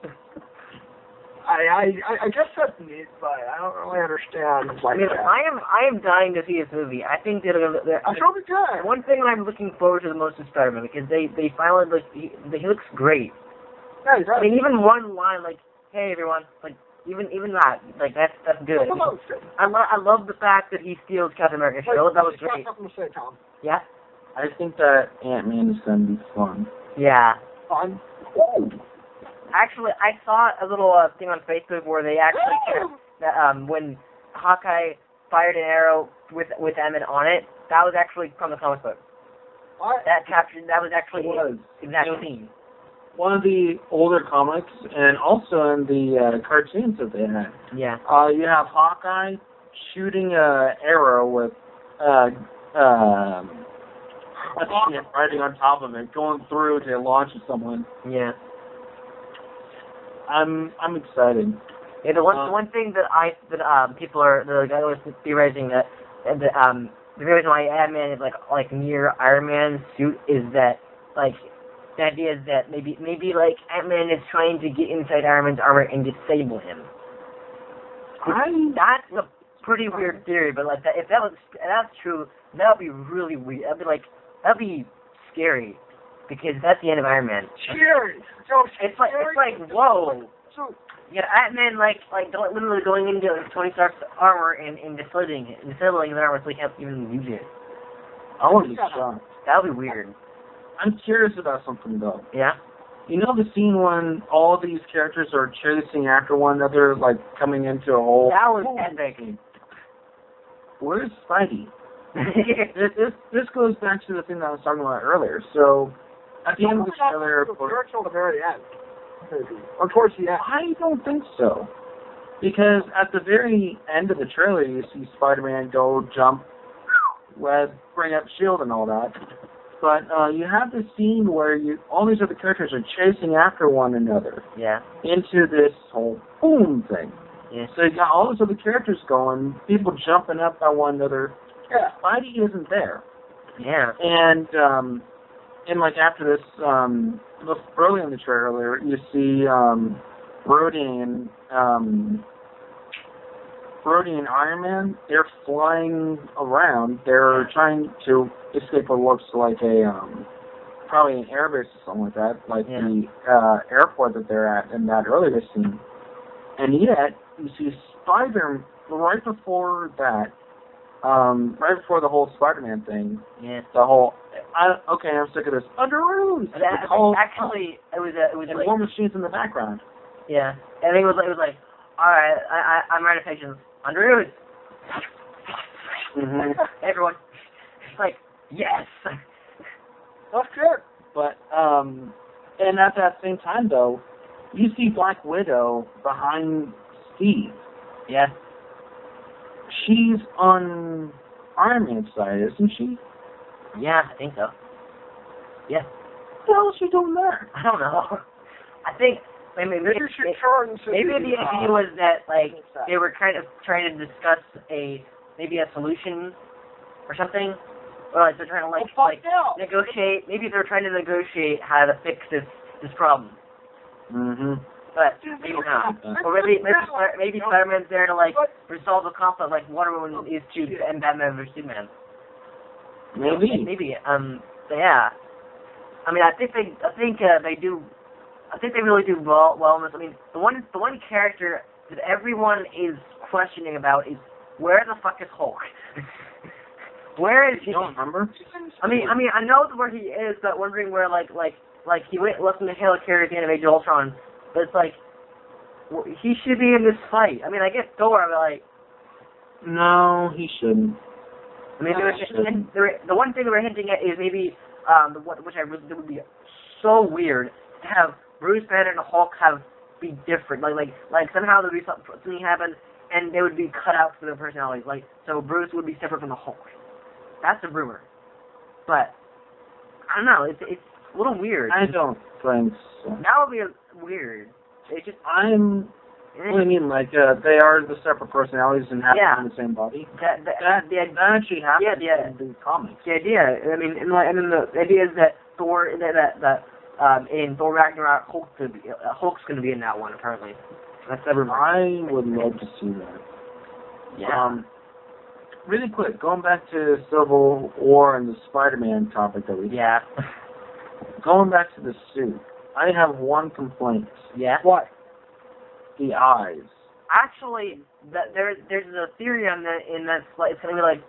I guess that's neat, but I don't really understand like that. I am dying to see this movie. I think that I'm sure it'll be good. one thing I'm looking forward to the most is Spider-Man because they finally he looks great. Yeah, he's right. I mean, even one line like, "Hey everyone," like even that, like that's good. I love the fact that he steals Captain America's shield. That was great. Something to say, Tom. Yeah. I think that Ant-Man is going to be fun. Yeah. Fun. Actually, I saw a little thing on Facebook where they actually that when Hawkeye fired an arrow with Emmett on it, that was actually from the comic book. What? That was actually the exact scene. One of the older comics, and also in the cartoons that they had. Yeah. You have Hawkeye shooting a arrow with riding on top of it, going through to launch at someone. Yeah. I'm excited. Yeah. The one thing that people are always theorizing that the reason why Ant-Man is like near Iron Man's suit is that like the idea is that maybe like Ant-Man is trying to get inside Iron Man's armor and disable him. That's a pretty weird theory, but like if that's true, that would be really weird. That'd be scary because that's the end of Iron Man. Scary. It's like whoa. Yeah, Ant-Man like literally going into Tony Stark's armor and disabling his armor so he can't even use it. I want to be shocked. That would be weird. I'm curious about something though. Yeah? You know the scene when all these characters are chasing after one another, like coming into a hole? That was epic. Where's Spidey? This goes back to the thing that I was talking about earlier. So, at the end of the trailer... Till the very end. Maybe. Or towards the end. I don't think so. Because at the very end of the trailer, you see Spider-Man go, jump, bring up S.H.I.E.L.D. and all that. But you have this scene where all these other characters are chasing after one another. Yeah. Into this whole boom thing. Yeah. So you got all those other characters going, people jumping up at one another. Yeah. Spidey isn't there. Yeah. And like after this, early in the trailer, you see Rhodey and Iron Man. They're flying around. They're trying to escape what looks like probably an airbase or something like that, like the airport that they're at in that earlier scene. And yet you see Spider right before that. Right before the whole Spider-Man thing, the whole, I'm sick of this. Under Ruse! Actually, it was and like, War Machines in the background. Yeah, and it was like, alright, I'm ready for patience. Under Ruse! Mm-hmm. Everyone, like, yes! That's good. But, and at that same time, though, you see Black Widow behind Steve. Yeah. She's on Iron Man's side, isn't she? Yeah, I think so. Yeah. What the hell is she doing there? I don't know. I think maybe the idea was that like they were kind of trying to discuss a solution or something, or like they're trying to negotiate. Maybe they're trying to negotiate how to fix this problem. Mm-hmm. But maybe not. Or maybe Spider-Man's there to like resolve the conflict like Wonder Woman is to and Batman vs Superman. Maybe. Yeah. I mean, I think they really do well in this. I mean, the one character that everyone is questioning about is where the fuck is Hulk? Where is he? You don't remember? I mean, I know where he is, but wondering where like he went left in the helicarrier at the end of Age of Ultron. But it's like, he should be in this fight. I mean, I guess Thor, but like... No, he shouldn't. I mean, the one thing they were hinting at is maybe, which that would be so weird, to have Bruce Banner and the Hulk be different. Like somehow there would be something happen, and they would be cut out for their personalities. Like, so Bruce would be separate from the Hulk. That's a rumor. But, I don't know, it's a little weird. I don't think so. That would be weird. What do you mean? Like, they are the separate personalities and have them in the same body? That actually happens in the comics. The idea, I mean, and then the idea is that in Thor Ragnarok, Hulk's going to be in that one, apparently. That's ever. I would love to see that. Yeah. Really quick, going back to Civil War and the Spider-Man topic that we Yeah. going back to the suit, I have one complaint. Yeah. What? The eyes. Actually, there's a theory on that it's gonna be like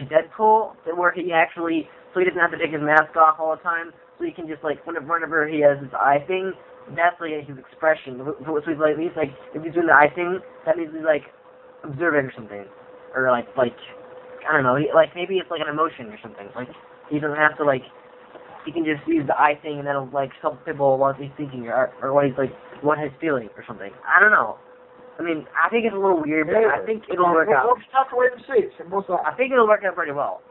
Deadpool, where he actually so he doesn't have to take his mask off all the time, so he can just like whenever he has his eye thing, that's like his expression. So he's like if he's doing the eye thing, that means he's like observing or something, or like I don't know, like maybe it's like an emotion or something. Like he doesn't have to like. He can just use the eye thing, and that'll like help people what he's thinking or what he's like, what he's feeling or something. I don't know. I mean, I think it's a little weird, but I think it'll work out. We'll just have to wait and see. I think it'll work out pretty well.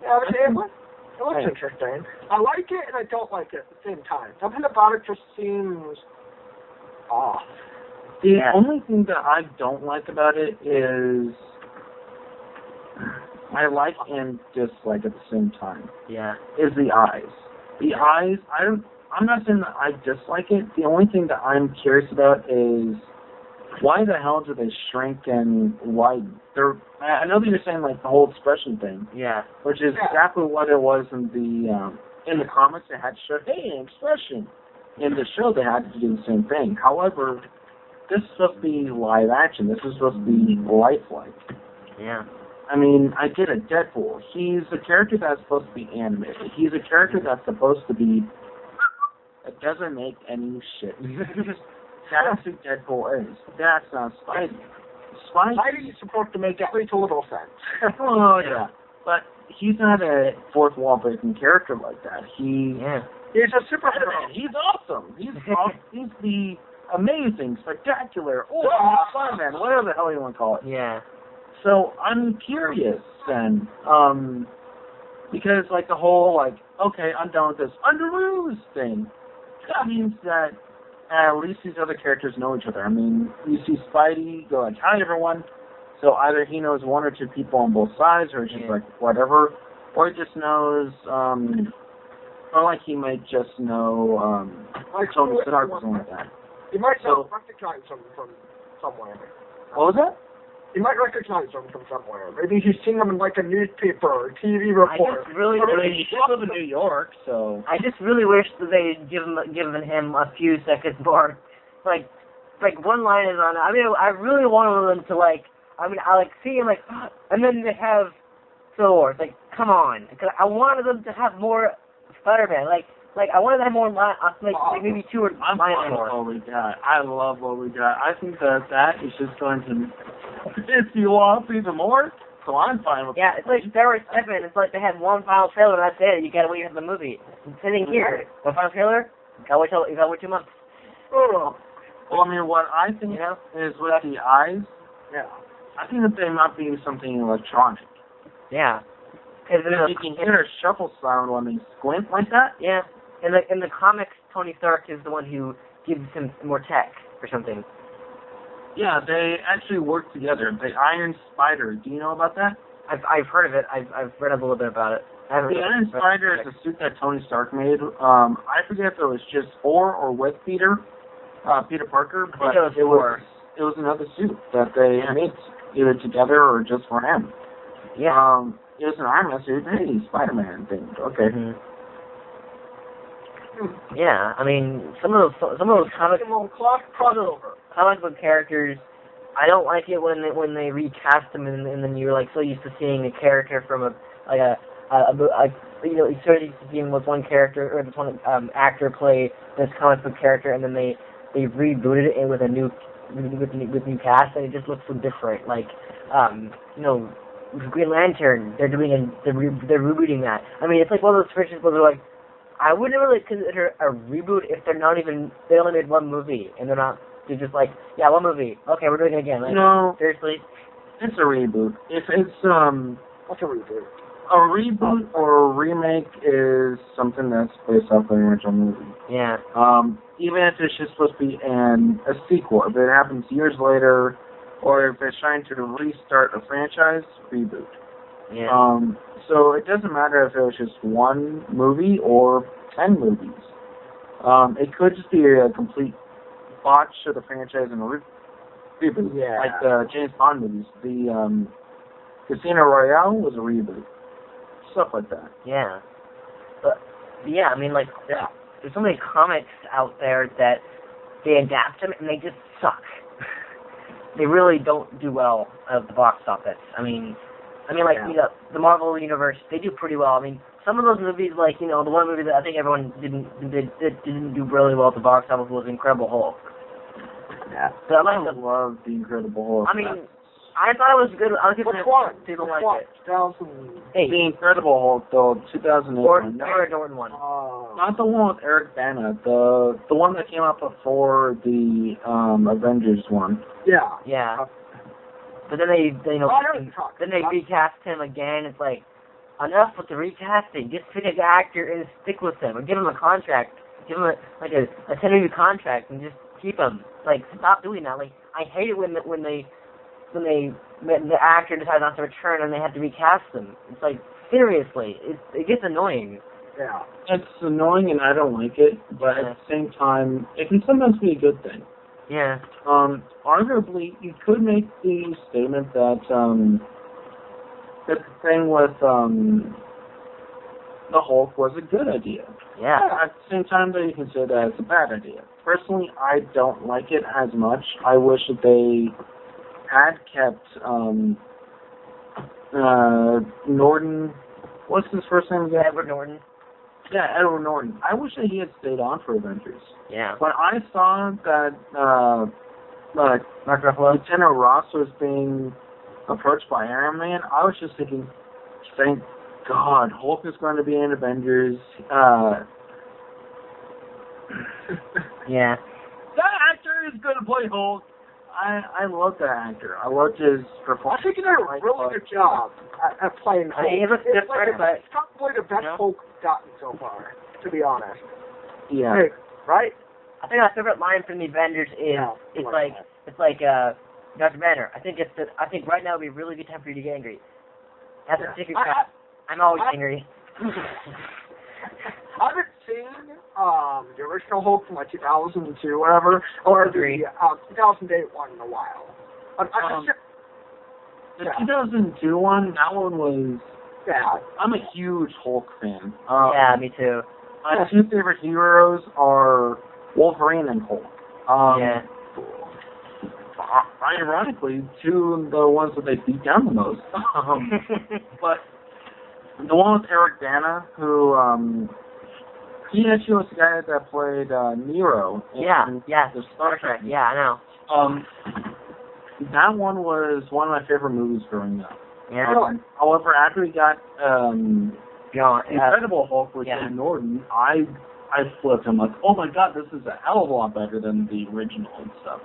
Yeah, it looks interesting. I like it and I don't like it at the same time. Something about it just seems off. The only thing that I don't like about it is I like and dislike at the same time. Yeah. Is the eyes. The eyes, I'm not saying that I dislike it. The only thing that I'm curious about is why the hell do they shrink and widen? I know that you're saying like the whole expression thing. Yeah. Which is exactly what it was in the comics. They had to show, hey, an expression. In the show, they had to do the same thing. However, this is supposed to be live action. This is supposed to be lifelike. Yeah. I mean, I get it. Deadpool. He's a character that's supposed to be animated. He's a character that's supposed to be. It doesn't make any shit. That's who Deadpool is. That's not Spidey. Spidey is supposed to make at least a little sense. Oh yeah, but he's not a fourth wall breaking character like that. He's a superhero. He's awesome. He's he's the amazing, spectacular, Spider-Man, whatever the hell you want to call it. Yeah. So I'm curious then, because like the whole like, okay, I'm done with this underoos thing. That means that at least these other characters know each other. I mean, you see Spidey go like, hi everyone. So either he knows one or two people on both sides, or just like whatever, or he just knows, or like he might just know like Tony Stark or something like that. He might recognize him from somewhere. What was that? You might recognize him from somewhere. Maybe he's seen them in like a newspaper or TV report. I just really He lives in New York, so. I just really wish that they had given him a few seconds more. Like one line is on. I mean, I really wanted them to like. I mean, I like see him like, and then they have Civil War. It's like, come on, because I wanted them to have more Spider-Man. Like I wanted to have more line, like maybe two or I'm fine with what we got. I love what we got. I think that is just going to piss you off even more. So I'm fine with it's like Star Wars 7. It's like they had one final trailer and that's it. You gotta wait for the movie. I'm sitting here. One final trailer? You gotta wait 2 months. Oh. Well, I mean, what I think is with the eyes, I think that they might be something electronic. Yeah. Because you can hear a shuffle sound when they squint like that. Yeah. In the comics, Tony Stark is the one who gives him more tech or something. Yeah, they actually work together. The Iron Spider. Do you know about that? I've heard of it. I've read a little bit about it. The Iron Spider is a suit that Tony Stark made. I forget if it was just for or with Peter Parker, but it was another suit that they made either together or just for him. Yeah. It was an Iron Man suit. Hey, Spider-Man thing. Okay. Mm-hmm. Yeah, I mean, some of those comic book characters, I don't like it when they recast them and then you're like so used to seeing a character from you're so used to seeing this one character or this one actor play this comic book character and then they rebooted it with a new new cast and it just looks so different. Like Green Lantern, they're rebooting that. I mean, it's like one of those franchises where they're like, I wouldn't really consider a reboot if they only made one movie, and they're just like, yeah, one movie, okay, we're doing it again. Like, no. Seriously? It's a reboot. If it's, what's a reboot? A reboot or a remake is something that's based off the original movie. Yeah. Even if it's just supposed to be a sequel, if it happens years later, or if it's trying to restart a franchise, reboot. Yeah. So it doesn't matter if it was just one movie or 10 movies. It could just be a complete botch of the franchise and reboot. Yeah. Like the James Bond movies. The Casino Royale was a reboot. Stuff like that. Yeah. But, yeah, I mean, like, there's so many comics out there that they adapt them and they just suck. They really don't do well at the box office. I mean, like, you know, the Marvel Universe, they do pretty well. I mean, some of those movies, like, you know, the one movie that I think everyone didn't do really well at the box office was Incredible Hulk. Yeah. But I like love the Incredible Hulk. I mean, I thought it was good. I was Which one? People Which like one? it. 2008. The Incredible Hulk, though, 2008 Or one. Aaron Jordan one. Not the one with Eric Bana. The one that came out before the Avengers one. Yeah. Yeah. But then they you know, Oh, I know what you're talking then they about. recast him again. It's like, enough with the recasting. Just pick an actor and stick with him, or give him a contract. Give him a 10-movie contract and just keep him. Like, stop doing that. Like, I hate it when the actor decides not to return and they have to recast them. It's like, seriously, it gets annoying. Yeah. It's annoying and I don't like it, but at the same time, it can sometimes be a good thing. Yeah. Arguably, you could make the statement that the thing with the Hulk was a good idea. Yeah. At the same time, though, you can say that it's a bad idea. Personally, I don't like it as much. I wish that they had kept Norton. What's his first name again? Edward Norton. Yeah, Edward Norton. I wish that he had stayed on for Avengers. Yeah. When I saw that Mark Ruffalo. Lieutenant Ross was being approached by Iron Man, I was just thinking, thank God, Hulk is going to be in Avengers. Yeah. That actor is going to play Hulk. I love that actor. I loved his performance. I think he did a really good job at playing Hulk. He looks different, but it's probably the best Hulk gotten so far, to be honest. Yeah. Hey, right? I think my favorite line from the Avengers is it's like Dr. Banner. I think right now would be a really good time for you to get angry. That's a secret cut. I'm always angry. I haven't seen the original Hulk from like 2002, whatever, or the 2008 one in a while. The 2002 one, that one was. Yeah. I'm a huge Hulk fan. Yeah, me too. My two favorite heroes are Wolverine and Hulk. Yeah. Ironically, two of the ones that they beat down the most. But the one with Eric Bana, who he actually was the guy that played Nero in the Star Trek. Yeah, I know. That one was one of my favorite movies growing up. Yeah. However, after he got Incredible Hulk with Edward Norton, I flipped him like, oh my God, this is a hell of a lot better than the original and stuff.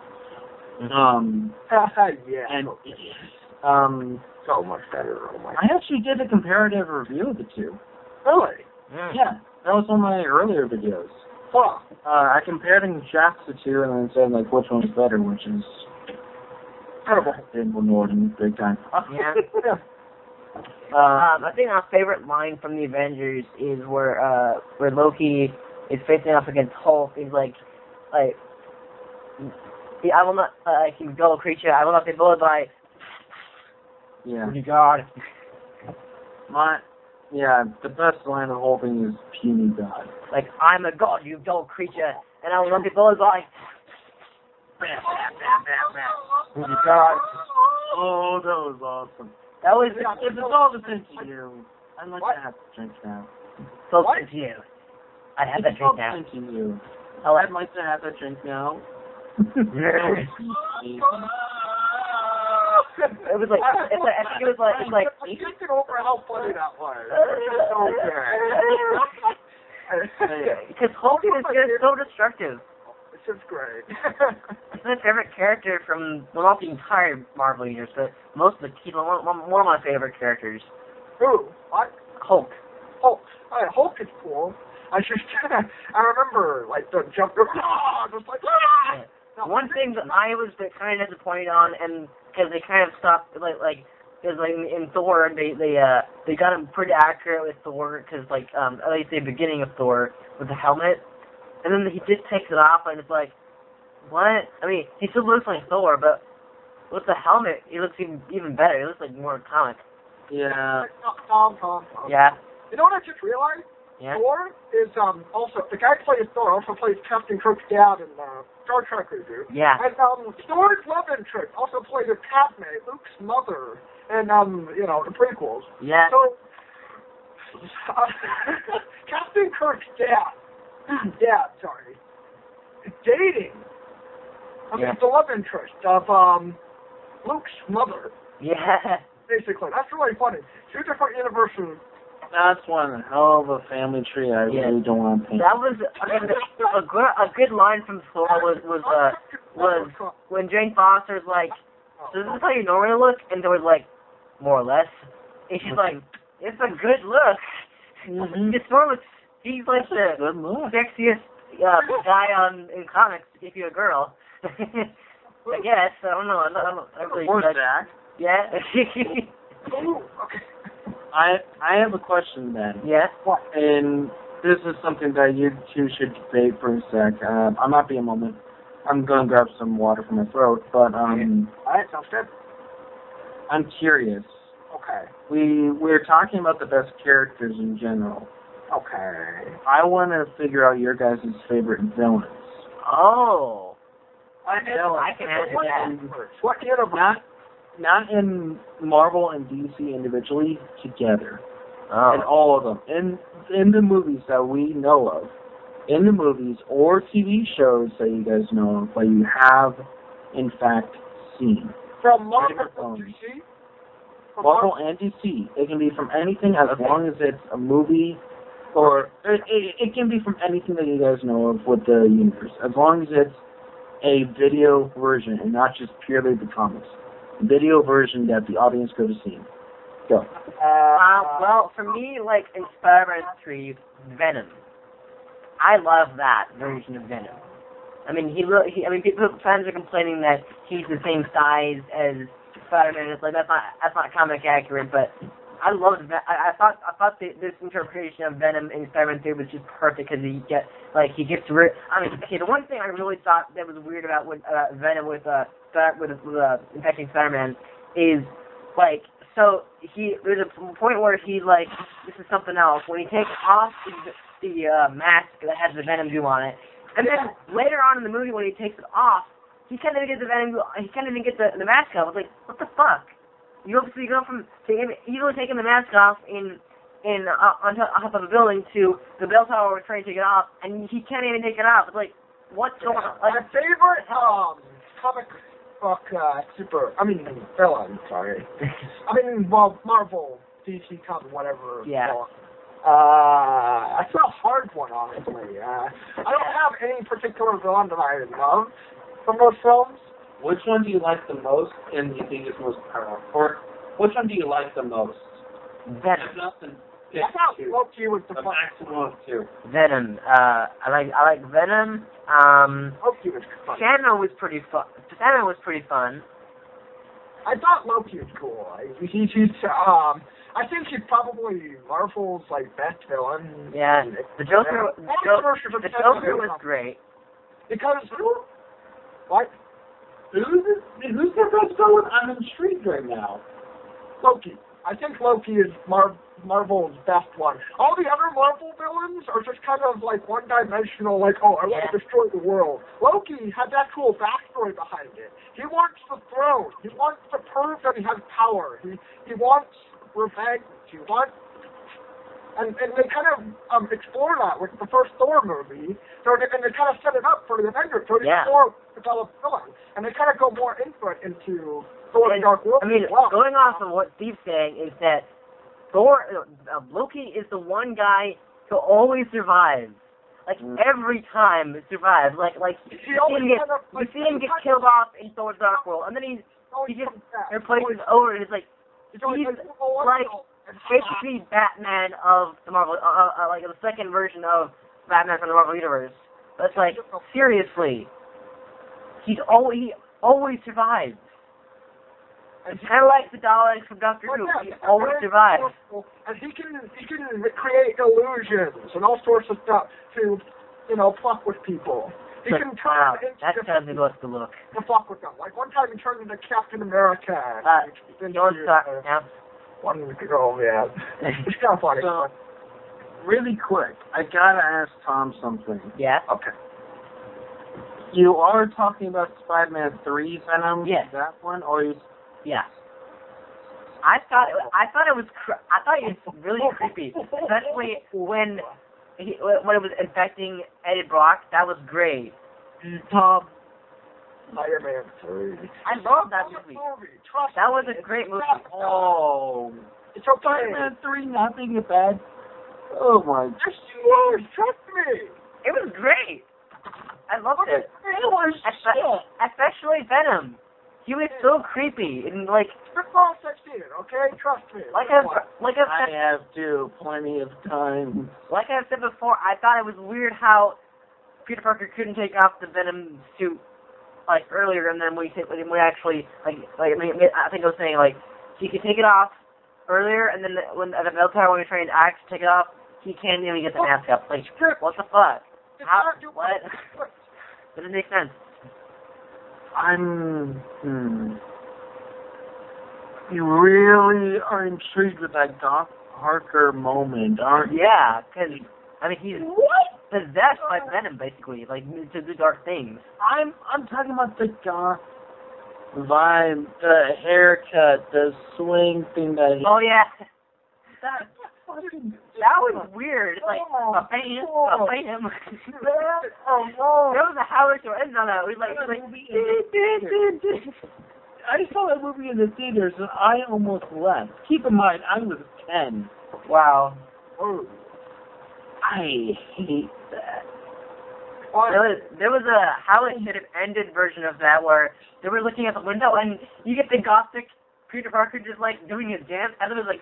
So much better. Oh my. I actually did a comparative review of the two. Really? Yeah. That was one of my earlier videos. Huh. I compared and contrasted the two and then said like which one's better, which is Edward Norton, big time. Yeah. I think my favorite line from the Avengers is where Loki is facing off against Hulk. He's like, I will not, you fellow creature, I will not be bullied by. Yeah. God. The best line of the whole thing is puny God. Like, I'm a god, you dull creature, and I will not be bullied by. God. Oh, that was awesome. That was If it's all the same to you, I'd like to have to drink now. so to you. I'd have that drink now. If it's all the same to you, Oh, I'd like to have that drink now. It was like, I think it was like, I can't get over how funny that was. Because Hulk is just so destructive. It's just great. It's my favorite character from, well, not the entire Marvel universe, but most of the people, one of my favorite characters. Who? What? Hulk. Hulk. Hulk is cool. I remember, like, the jump, just like, One thing that I was kind of disappointed on, and because they kind of stopped, because in Thor, they got him pretty accurate with Thor, because at least the beginning of Thor with the helmet, and then he just takes it off, and it's like, what? I mean, he still looks like Thor, but with the helmet, he looks even better. He looks like more comic. Yeah. Tom. Yeah. You know what I just realized? Yeah. Thor is also the guy who plays Thor also plays Captain Kirk's dad in Star Trek review. Yeah. And Thor's love interest also played with Padme, Luke's mother, and the prequels. Yeah. So Captain Kirk's dad, is dating. The love interest of Luke's mother. Yeah. Basically, that's really funny. Two different universes. That's one hell of a family tree I really don't want to paint. That was a good line from Thor was when Jane Foster's like, so this is how you normally look? And Thor's like, more or less. And she's like, it's a good look. Mm-hmm. He's like the sexiest guy in comics if you're a girl. I guess. I don't know. I really Or Zach. Yeah. I have a question then. Yeah? What? And this is something that you two should debate for a sec. I'm not being a moment. I'm going to grab some water from my throat, but Alright, sounds good. I'm curious. Okay. We're talking about the best characters in general. Okay. I want to figure out your guys' favorite villains. Oh. I can answer that. What universe? Not in Marvel and DC individually, together. Oh. And all of them. In the movies that we know of. In the movies or TV shows that you guys know of, that you have, in fact, seen. From Marvel and DC? Marvel and DC. It can be from anything as long as it's a movie, or it can be from anything that you guys know of with the universe. As long as it's a video version and not just purely the comics. Video version that the audience could have seen. Go. Well, for me, like in Spider-Man 3, Venom. I love that version of Venom. I mean, fans are complaining that he's the same size as Spider-Man. It's like that's not comic accurate, but I loved that. I thought this interpretation of Venom in Spider-Man 3 was just perfect because he gets rid. I mean, okay, the one thing I really thought that was weird about Venom with infecting Spider-Man is like, so there's a point where he's like, this is something else. When he takes off the mask that has the Venom goo on it, and then later on in the movie when he takes it off, he can't even get the Venom goo. He can't even get the mask off. I was like, what the fuck? You go from easily taking the mask off on top of a building to the bell tower where trying to take it off, and he can't even take it off. It's like, what's going on? My favorite comic book villain. Sorry. Marvel, DC comic, whatever. Yeah. That's a hard one, honestly. I don't have any particular villain that I love from those films. Which one do you like the most and you think is most powerful? Or which one do you like the most? Venom. I thought Loki was the maximum of two. Venom. I like Venom. Loki was fun. Sandman was pretty fun. I thought Loki was cool. I think he's probably Marvel's best villain. Yeah. The Joker was great. Because what? Who's their best villain? I'm intrigued right now. Loki. I think Loki is Marvel's best one. All the other Marvel villains are just kind of one-dimensional, I want to destroy the world. Loki had that cool backstory behind it. He wants the throne. He wants to prove that he has power. He wants revenge. He wants... And they kind of explore that with the first Thor movie, and they kind of set it up for the Avengers, so they explore develop villains, and they kind of go more into Thor the Dark World. I mean, going off of what Steve's saying is that Loki is the one guy who always survives. Every time survives. You see him get killed off in Thor the Dark World, and then he just replaces over, and it's like, he's basically Batman of the Marvel, the second version of Batman from the Marvel Universe. But it's seriously, he always survives. It's kind of like the Daleks from Doctor Who. He always survives. And he can create illusions and all sorts of stuff to, fuck with people. he can turn Wow, into that tells me what's the look. to fuck with them. Like one time he turned into Captain America. You want to talk now? 1 week ago, yeah. It's kind of funny. So, really quick, I gotta ask Tom something. Yeah? Okay. You are talking about Spider-Man 3 Venom? Yes. That one? Or you... Yeah. I thought it was really creepy, especially when it was infecting Eddie Brock. That was great. Tom, Spider-Man 3. I love that movie. Trust That was me, a great movie. oh, It's okay. Spider-Man 3 not being a bad... Oh my... Yes, you is. Trust me. It was great. I loved it. It was shit. Especially Venom. He was so creepy and like Football succeeded, okay? Trust me. I've I said, have to plenty of time. like I've said before, I thought it was weird how Peter Parker couldn't take off the Venom suit like earlier, and then we actually I think I was saying like he could take it off earlier, and then when at the bell tower when we were trying to act take it off, he can't even get the mask up. Like what the fuck? How? What? Doesn't make sense. You really are intrigued with that Doc Parker moment, aren't you? Yeah, because I mean he's possessed by Venom basically, like to do dark things. I'm talking about the Doc vibe, the haircut, the swing thing that he... Oh yeah, That fucking... that was weird. Like a fan. There was a Howard Shore ends on that. We like. I saw that movie in the theaters and I almost left. Keep in mind, I was 10. Wow. I hate that. There was a how it should have ended version of that where they were looking at the window and you get the gothic Peter Parker just like doing his dance and it was like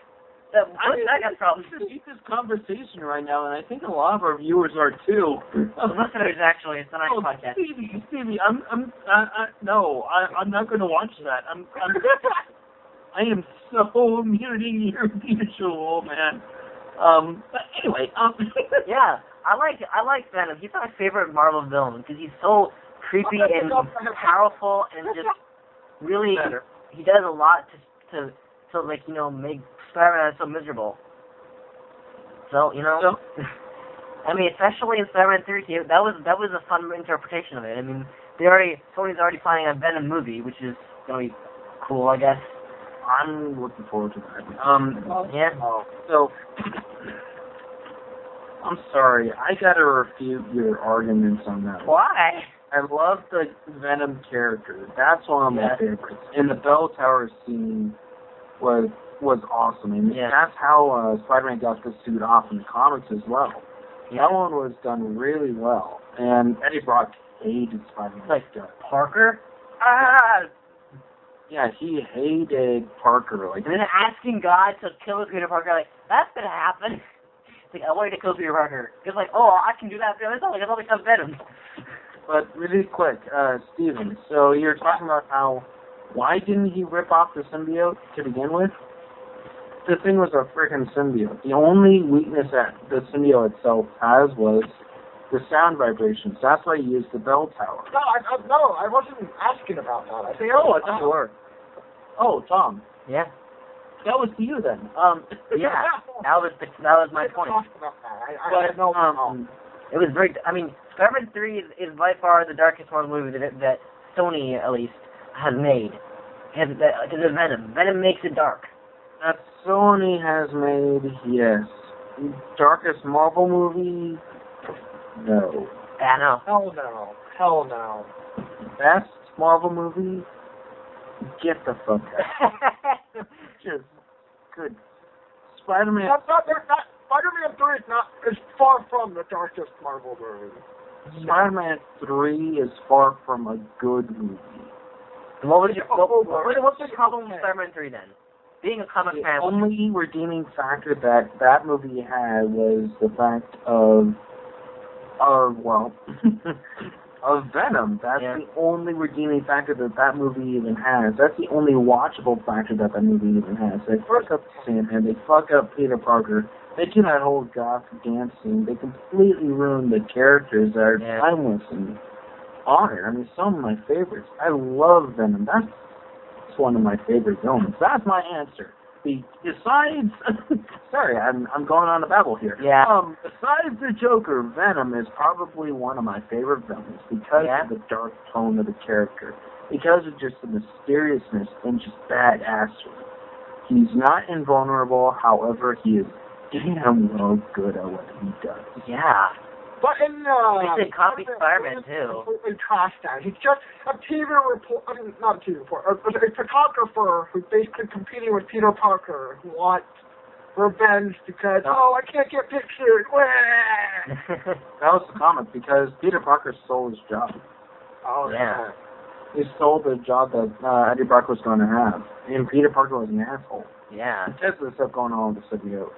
I got problems. We should this conversation right now, and I think a lot of our viewers are too. Listeners, actually, it's a nice podcast. Stevie, I'm not going to watch that. I am so muting your visual, man. But anyway, Yeah, I like Venom. He's my favorite Marvel villain because he's so creepy and powerful and just really he does a lot to like make Spider-Man so miserable. So I mean, especially in Spider-Man 3, that was a fun interpretation of it. I mean, Sony's already planning a Venom movie, which is gonna be cool, I guess. I'm looking forward to that. Yeah. So, I'm sorry, I gotta refute your arguments on that. Why? I love the Venom character. That's one of my favorites. And the bell tower scene was awesome. And that's how Spider-Man got the suit off in the comics as well. Yeah. That one was done really well. And Eddie Brock hated Spider-Man. Like Parker? Yeah, he hated Parker. Like, and then asking God to kill Peter Parker, like, that's gonna happen. It's like, I want you to kill Peter Parker. It's like, oh, I can do that. It's not like it's all because Venom. But really quick, Steven, so you're talking about why didn't he rip off the symbiote to begin with? The thing was a freaking symbiote. The only weakness that the symbiote itself has was the sound vibrations. That's why he used the bell tower. No, I wasn't asking about that. I think I thought you were. Oh, Tom. Yeah. That was to you then. Yeah. That was my point. It was very. I mean, Spider-Man 3 is by far the darkest horror movie that Sony at least has made. Because of Venom. Venom makes it dark. That Sony has made, yes. Darkest Marvel movie? No. Yeah, no. Hell no. Best Marvel movie? Get the fuck out. Just good. Spider-Man. Spider-Man 3 is far from the darkest Marvel movie. Spider-Man 3 is far from a good movie. What's your problem with Spider-Man 3 then? Being a comic fan. The only redeeming factor that movie had was the fact of Venom. That's the only redeeming factor that movie even has. That's the only watchable factor that movie even has. They fuck up Sandman, they fuck up Peter Parker, they do that whole goth dancing, they completely ruin the characters that are timeless and honor. I mean, some of my favorites. I love Venom. That's one of my favorite villains. That's my answer. Besides, sorry, I'm going on a babble here. Yeah. Besides the Joker, Venom is probably one of my favorite villains because of the dark tone of the character, because of just the mysteriousness and just badassery. He's not invulnerable, however, he is damn well good at what he does. Yeah. But in They copy Spider-Man too. Completely trashed that. He's just a TV report. I mean, not a TV reporter. A photographer who's basically competing with Peter Parker, who wants revenge because I can't get pictures. That was the comic because Peter Parker stole his job. Oh yeah. He stole the job that Eddie Brock was going to have, and Peter Parker was an asshole. Yeah. Because of the stuff going on with the symbiote.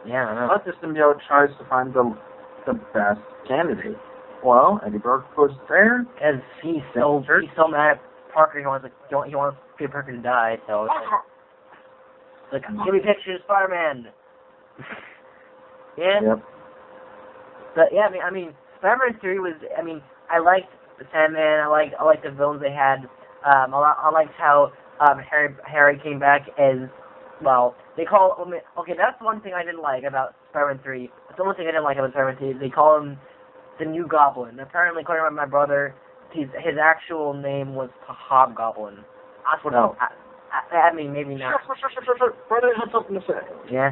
Yeah. I know. But the symbiote tries to find the best candidate. Well, Eddie Brock goes there. Because he's so mad at Parker. He wants Peter Parker to die. So it's like, give me pictures, Spider-Man. Yeah. Yep. But yeah, I mean, Spider-Man 3 was. I mean, I liked the Sandman. I liked the villains they had. I liked how Harry came back as. Well, they call okay. That's one thing I didn't like about Spider-Man 3. That's the one thing I didn't like about Spider-Man 3. They call him the New Goblin. Apparently, according to my brother, his actual name was Hobgoblin. That's what. I mean, maybe not. Brother had something to say. Yeah.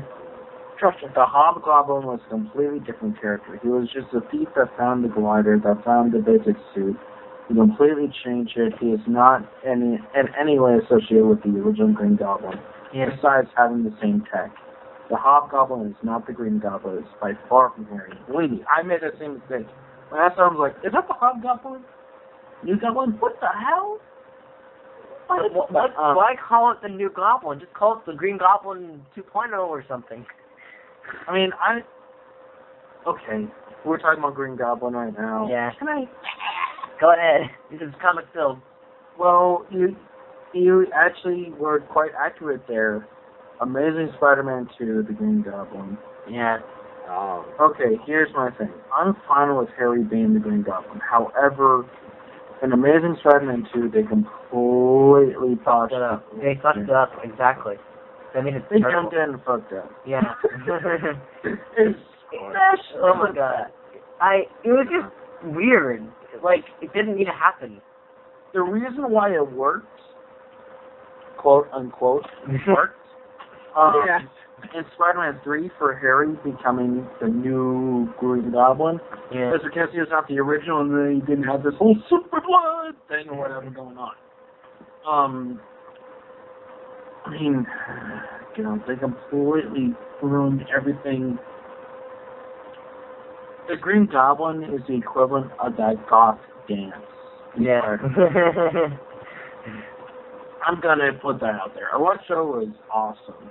Trust me. The Hobgoblin was a completely different character. He was just a thief that found the glider, that found the basic suit. He completely changed it. He is not in any way associated with the original Green Goblin. Yeah. Besides having the same tech. The Hobgoblin is not the Green Goblin. It's by far from Harry. Believe me, I made that same mistake. When I saw him, I was like, is that the Hobgoblin? New Goblin? What the hell? Why call it the New Goblin? Just call it the Green Goblin 2.0 or something. I mean, okay, we're talking about Green Goblin right now. Yeah. Go ahead. This is comic film. Well, you actually were quite accurate there. Amazing Spider-Man 2, the Green Goblin. Yeah. Okay, here's my thing. I'm fine with Harry being the Green Goblin. However, in Amazing Spider-Man 2, they completely fucked it up. They fucked it up, exactly. I mean, They jumped in and fucked up. Yeah. Oh my god. It was just weird. Like, it didn't need to happen. The reason why it worked, quote unquote, worked, in Spider-Man 3 for Harry becoming the new Green Goblin, is because he was not the original and then he didn't have this whole super blood thing or whatever going on. I mean, they completely ruined everything. The Green Goblin is the equivalent of that goth dance. Yeah. I'm gonna put that out there. Electro was awesome.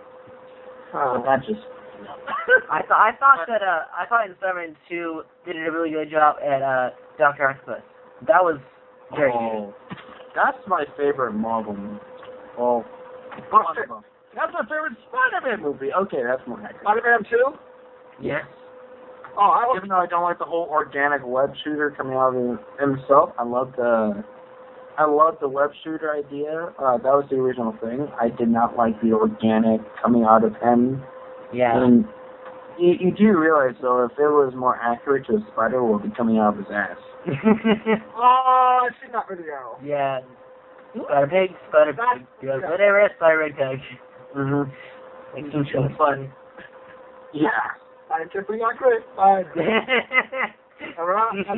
But that just I thought in Spider-Man 2 did a really good job at Dr. Octopus. That was very good. That's my favorite Marvel movie. Well, that's my favorite Spider-Man movie. Okay, that's more accurate. Spider-Man 2? Yes. Oh, even though I don't like the whole organic web shooter coming out of himself, I love the web shooter idea. That was the original thing. I did not like the organic coming out of him. Yeah. And you do realize, though, if it was more accurate to a spider, would be coming out of his ass. Oh, I've seen that video. Yeah. Spider-Pig, Spider-Pig. Whatever, Spider-Pig. Mm-hmm. Makes some show fun. Yeah. Scientifically accurate. Alright, have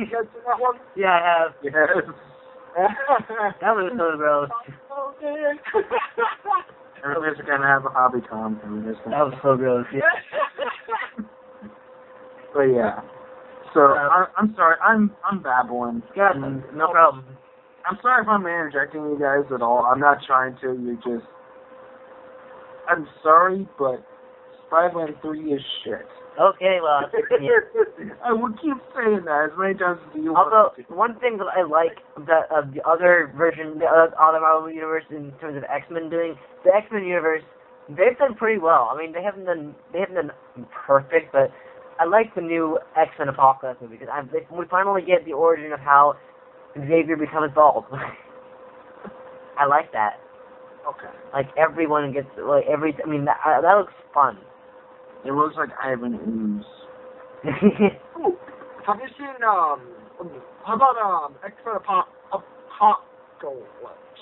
you guys seen that one? Yeah, I have. Yes. That was so gross. Everybody's gonna have a hobby, Tom. That was so gross. Yeah. But yeah. So I'm sorry. I'm babbling. Yeah, no problem. I'm sorry if I'm interjecting you guys at all. I'm not trying to. I'm sorry, but Spider-Man 3 is shit. Okay, well, I would keep saying that as many times as you although, want to. one thing that I like that of the other version, the other Marvel universe in terms of X-Men doing, the X-Men universe, they've done pretty well. I mean, they haven't done perfect, but I like the new X-Men Apocalypse movie because we finally get the origin of how Xavier becomes bald. I like that. Okay. Like everyone gets like every. I mean that looks fun. It looks like Ivan Ooze. Ooh, have you seen how about X-Men Apocalypse,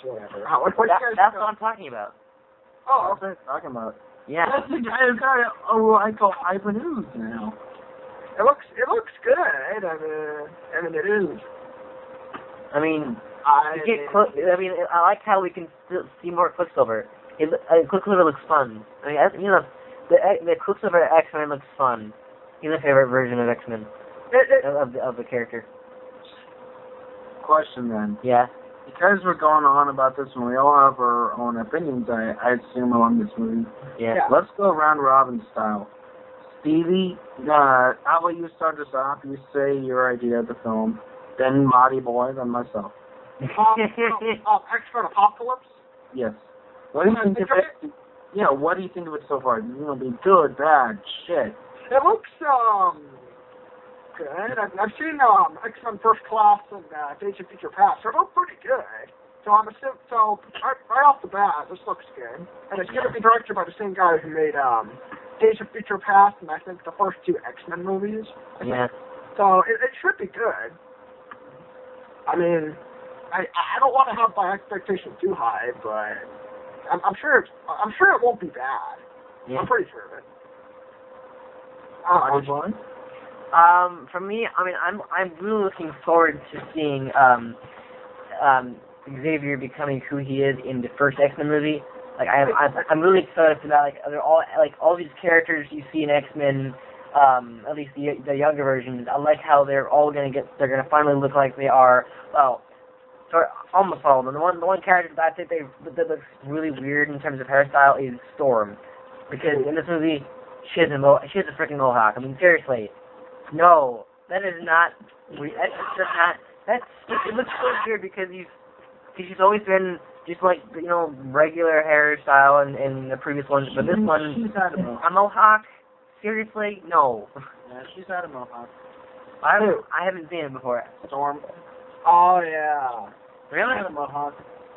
whatever? What you guys that's what I'm talking about. Oh, What are you talking about? Yeah. That's the guy who got I call Ivan Ooze now. it looks good. I mean it is. I mean, I like how we can still see more Quicksilver. Quicksilver looks fun. I mean, the Quicksilver X-Men looks fun. He's my favorite version of X-Men of the character. Question then. Yeah. Because we're going on about this and we all have our own opinions, I assume on this movie. Yeah. Let's go round robin style. Stevie, how about you start us off? You say your idea of the film. Then Marty Boy, then myself. X-Men Apocalypse? Yes. What do you think of it? Yeah, what do you think of it so far? You know, be good, bad, shit. It looks good. I've seen X-Men First Class and Days of Future Past. They look pretty good. So I'm assuming, right off the bat, this looks good. And it's going to be directed by the same guy who made Days of Future Past and I think the first two X-Men movies. Yeah. So it should be good. I mean, I don't want to have my expectations too high, but I'm sure it won't be bad. Yeah. I'm pretty sure of it. Marty Boy? For me, I mean, I'm really looking forward to seeing Xavier becoming who he is in the first X-Men movie. Like I'm really excited for that. Like they're all these characters you see in X-Men, at least the younger versions. I like how they're gonna finally look like they are. Well, almost all of them. The one character that I think that looks really weird in terms of hairstyle is Storm, because in this movie she has a freaking mohawk. I mean, seriously, no, that is not. That's just not. It looks so weird because she's always been just like regular hairstyle in the previous ones, but this one She's had a mohawk. Seriously, no. Yeah, she's had a mohawk. I haven't seen it before. Storm. Oh yeah. Really? Had a mohawk.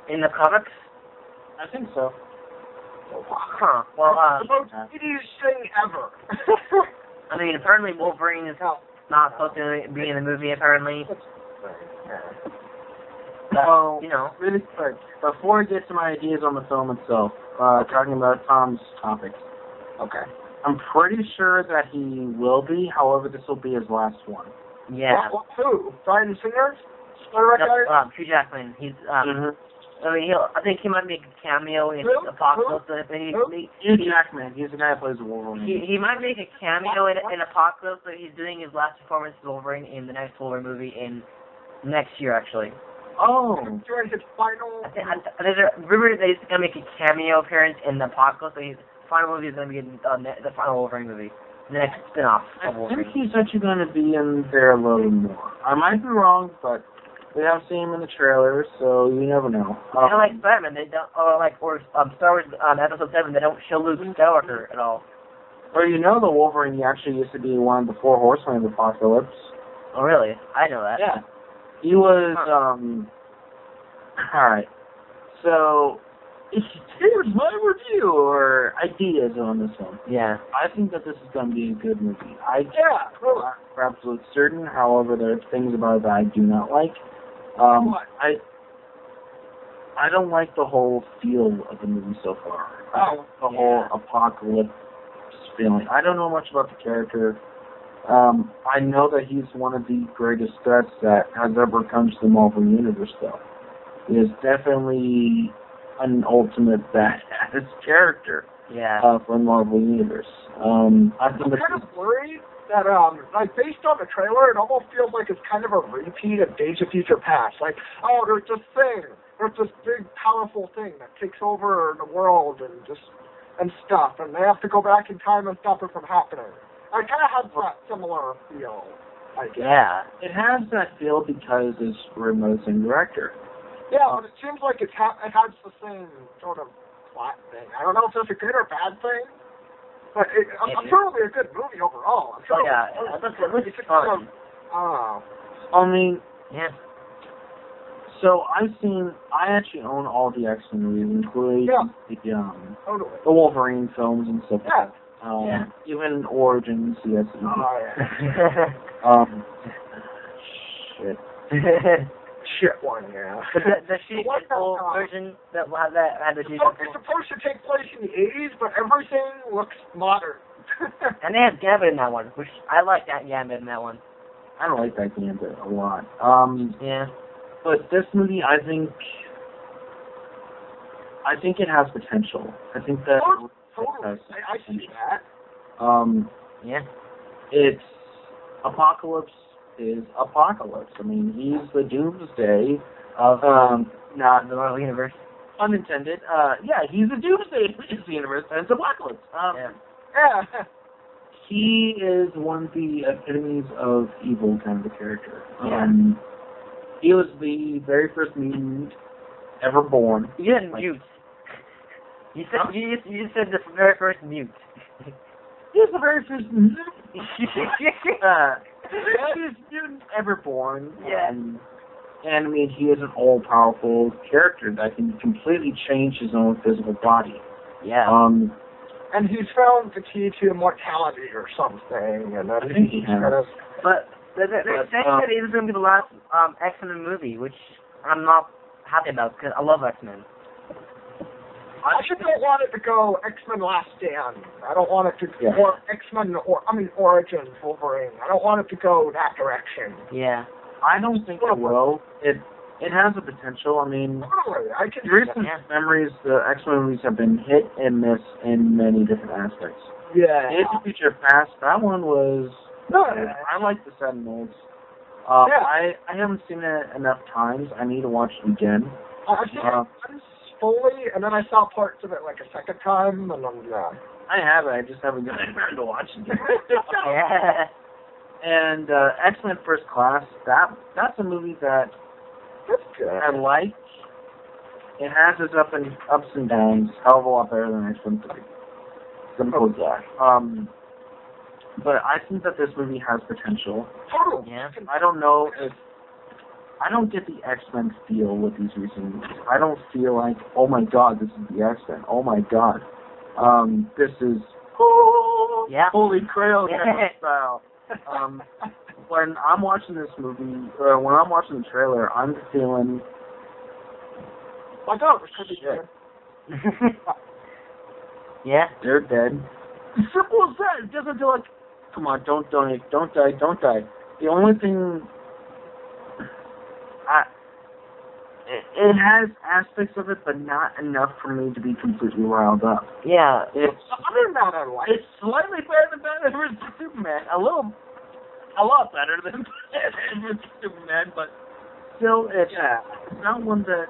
In the comics? I think so. Huh. Well, the most easiest thing ever. I mean, apparently Wolverine is not supposed to be in the movie, apparently. So, you know. really quick, before I get to my ideas on the film itself, talking about Tom's topics. Okay. I'm pretty sure that he will be, however, this will be his last one. Yeah. Who? Bryan Singer? Hugh Jackman. He's I mean, I think he might make a cameo in Apocalypse. Hugh Jackman. He's the guy who plays Wolverine. He might make a cameo in Apocalypse, but he's doing his last performance as Wolverine in the next Wolverine movie in next year, actually. Oh. During his final. There's a rumor that he's going to make a cameo appearance in the Apocalypse, so his final movie is going to be the final Wolverine movie. The next spin-off of Wolverine. I think he's actually going to be in there a little more. I might be wrong, but we haven't seen him in the trailer, so you never know. Kind of like Spider-Man, they don't, or Star Wars Episode 7, they don't show Luke Skywalker at all. Well, you know the Wolverine actually used to be one of the 4 Horsemen of the Apocalypse. Oh, really? I know that. Yeah. He was, alright. So, here's my review, or ideas on this one. Yeah. I think that this is going to be a good movie. I'm absolutely certain, however, there are things about it that I do not like. I don't like the whole feel of the movie so far. The whole apocalypse feeling. I don't know much about the character. I know that he's one of the greatest threats that has ever come to the Marvel Universe, though. He is definitely an ultimate badass character for the Marvel Universe. I'm kind of worried that, based on the trailer, it almost feels like it's kind of a repeat of Days of Future Past. Like, oh, there's this thing. There's this big, powerful thing that takes over the world and stuff, and they have to go back in time and stop it from happening. I kind of have that similar feel, I guess. Yeah. It has that feel because it's written by the same director. Yeah, but it seems like it has the same sort of plot thing. I don't know if that's a good or bad thing, but I'm sure it'll be a good movie overall. I'm sure. It looks fun. I mean, yeah. So I actually own all the X-Men movies, including Totally. the Wolverine films and stuff. Yeah. Even Origins, yes. Oh, yeah. Shit. Shit one, yeah. The shitty full version that had the It's supposed to take place in the 80s, but everything looks modern. And they have Gambit in that one, which I like that Gambit in that one. I don't like that Gambit a lot. Yeah. But this movie, I think it has potential. I think that Totally. I see that. Yeah. It's Apocalypse is Apocalypse. I mean, he's the Doomsday Of not the Marvel Universe. unintended. He's the Doomsday of the universe, and it's Apocalypse. Yeah. He is one of the epitomes of evil kind of a character. He was the very first mutant ever born. You didn't mute. You said you just said the very first mute. He was the very first mutant. Mutant ever born. Yeah. And I mean, he is an all-powerful character that can completely change his own physical body. Yeah. And he's found the key to immortality or something, and I think he has. But they're saying that it is going to be the last X-Men movie, which I'm not happy about because I love X-Men. I just don't want it to go X-Men Last Stand. I don't want it to or X-Men Origins Wolverine. I don't want it to go that direction. Yeah. I don't think it will. It has the potential. I mean, I can recent memories, the X-Men movies have been hit and miss in many different aspects. Yeah. Days of Future Past, that one was. I like the Sentinels. I haven't seen it enough times. I need to watch it again. I've seen it once fully, and then I saw parts of it like a second time, and then I have it. I just haven't gotten around to watching it. Yeah. And X-Men First Class, that's a movie that I like. It has its ups and downs. Hell of a lot better than X-Men 3. Simple as that. But I think that this movie has potential. Yeah. I don't know if I don't get the X-Men feel with these recent movies. I don't feel like, oh my god, this is the X-Men. Oh my god, this is holy grail style. When I'm watching this movie, or when I'm watching the trailer, I'm feeling. My God, this could be good. Yeah. They're dead. Simple as that. It doesn't feel like, come on, don't die. The only thing, it has aspects of it, but not enough for me to be completely riled up. Yeah. Other than that, I like it. It's slightly better than Batman vs. Superman. A lot better than Batman vs. Superman, but still, it's not one that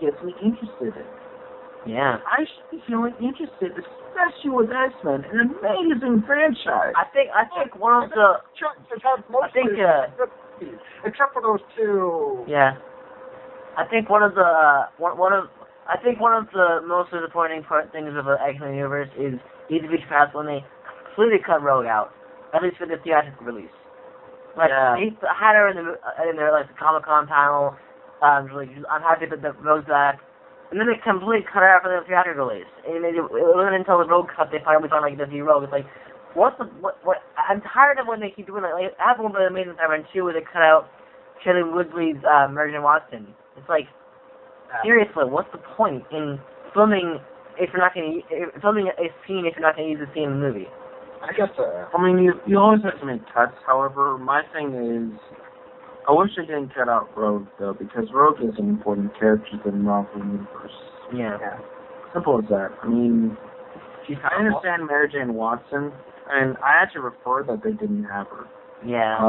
gets me interested in. Yeah. I should be feeling interested, especially with X-Men, an amazing franchise. I think one of the. Except for those two. Yeah. I think one of the most disappointing things of the X-Men universe is Days of Future Past when they completely cut Rogue out, at least for the theatrical release. Like they had her in their like the Comic-Con panel. I'm happy that the Rogue's back, and then they completely cut her out for the theatrical release. And it wasn't until the Rogue cut they finally found like the Rogue. It's like what? I'm tired of when they keep doing that. Like Apple with Amazing Spider-Man 2 where they cut out Shailene Woodley's Mergen Watson. It's like, seriously, what's the point in filming if you're not going to filming a scene if you're not going to use the scene in the movie? I guess. I mean, you always have to make cuts. However, my thing is, I wish they didn't cut out Rogue though, because Rogue is an important character in the Marvel universe. Yeah. Simple as that. I mean, I understand Mary Jane Watson, and I actually prefer that they didn't have her. Yeah.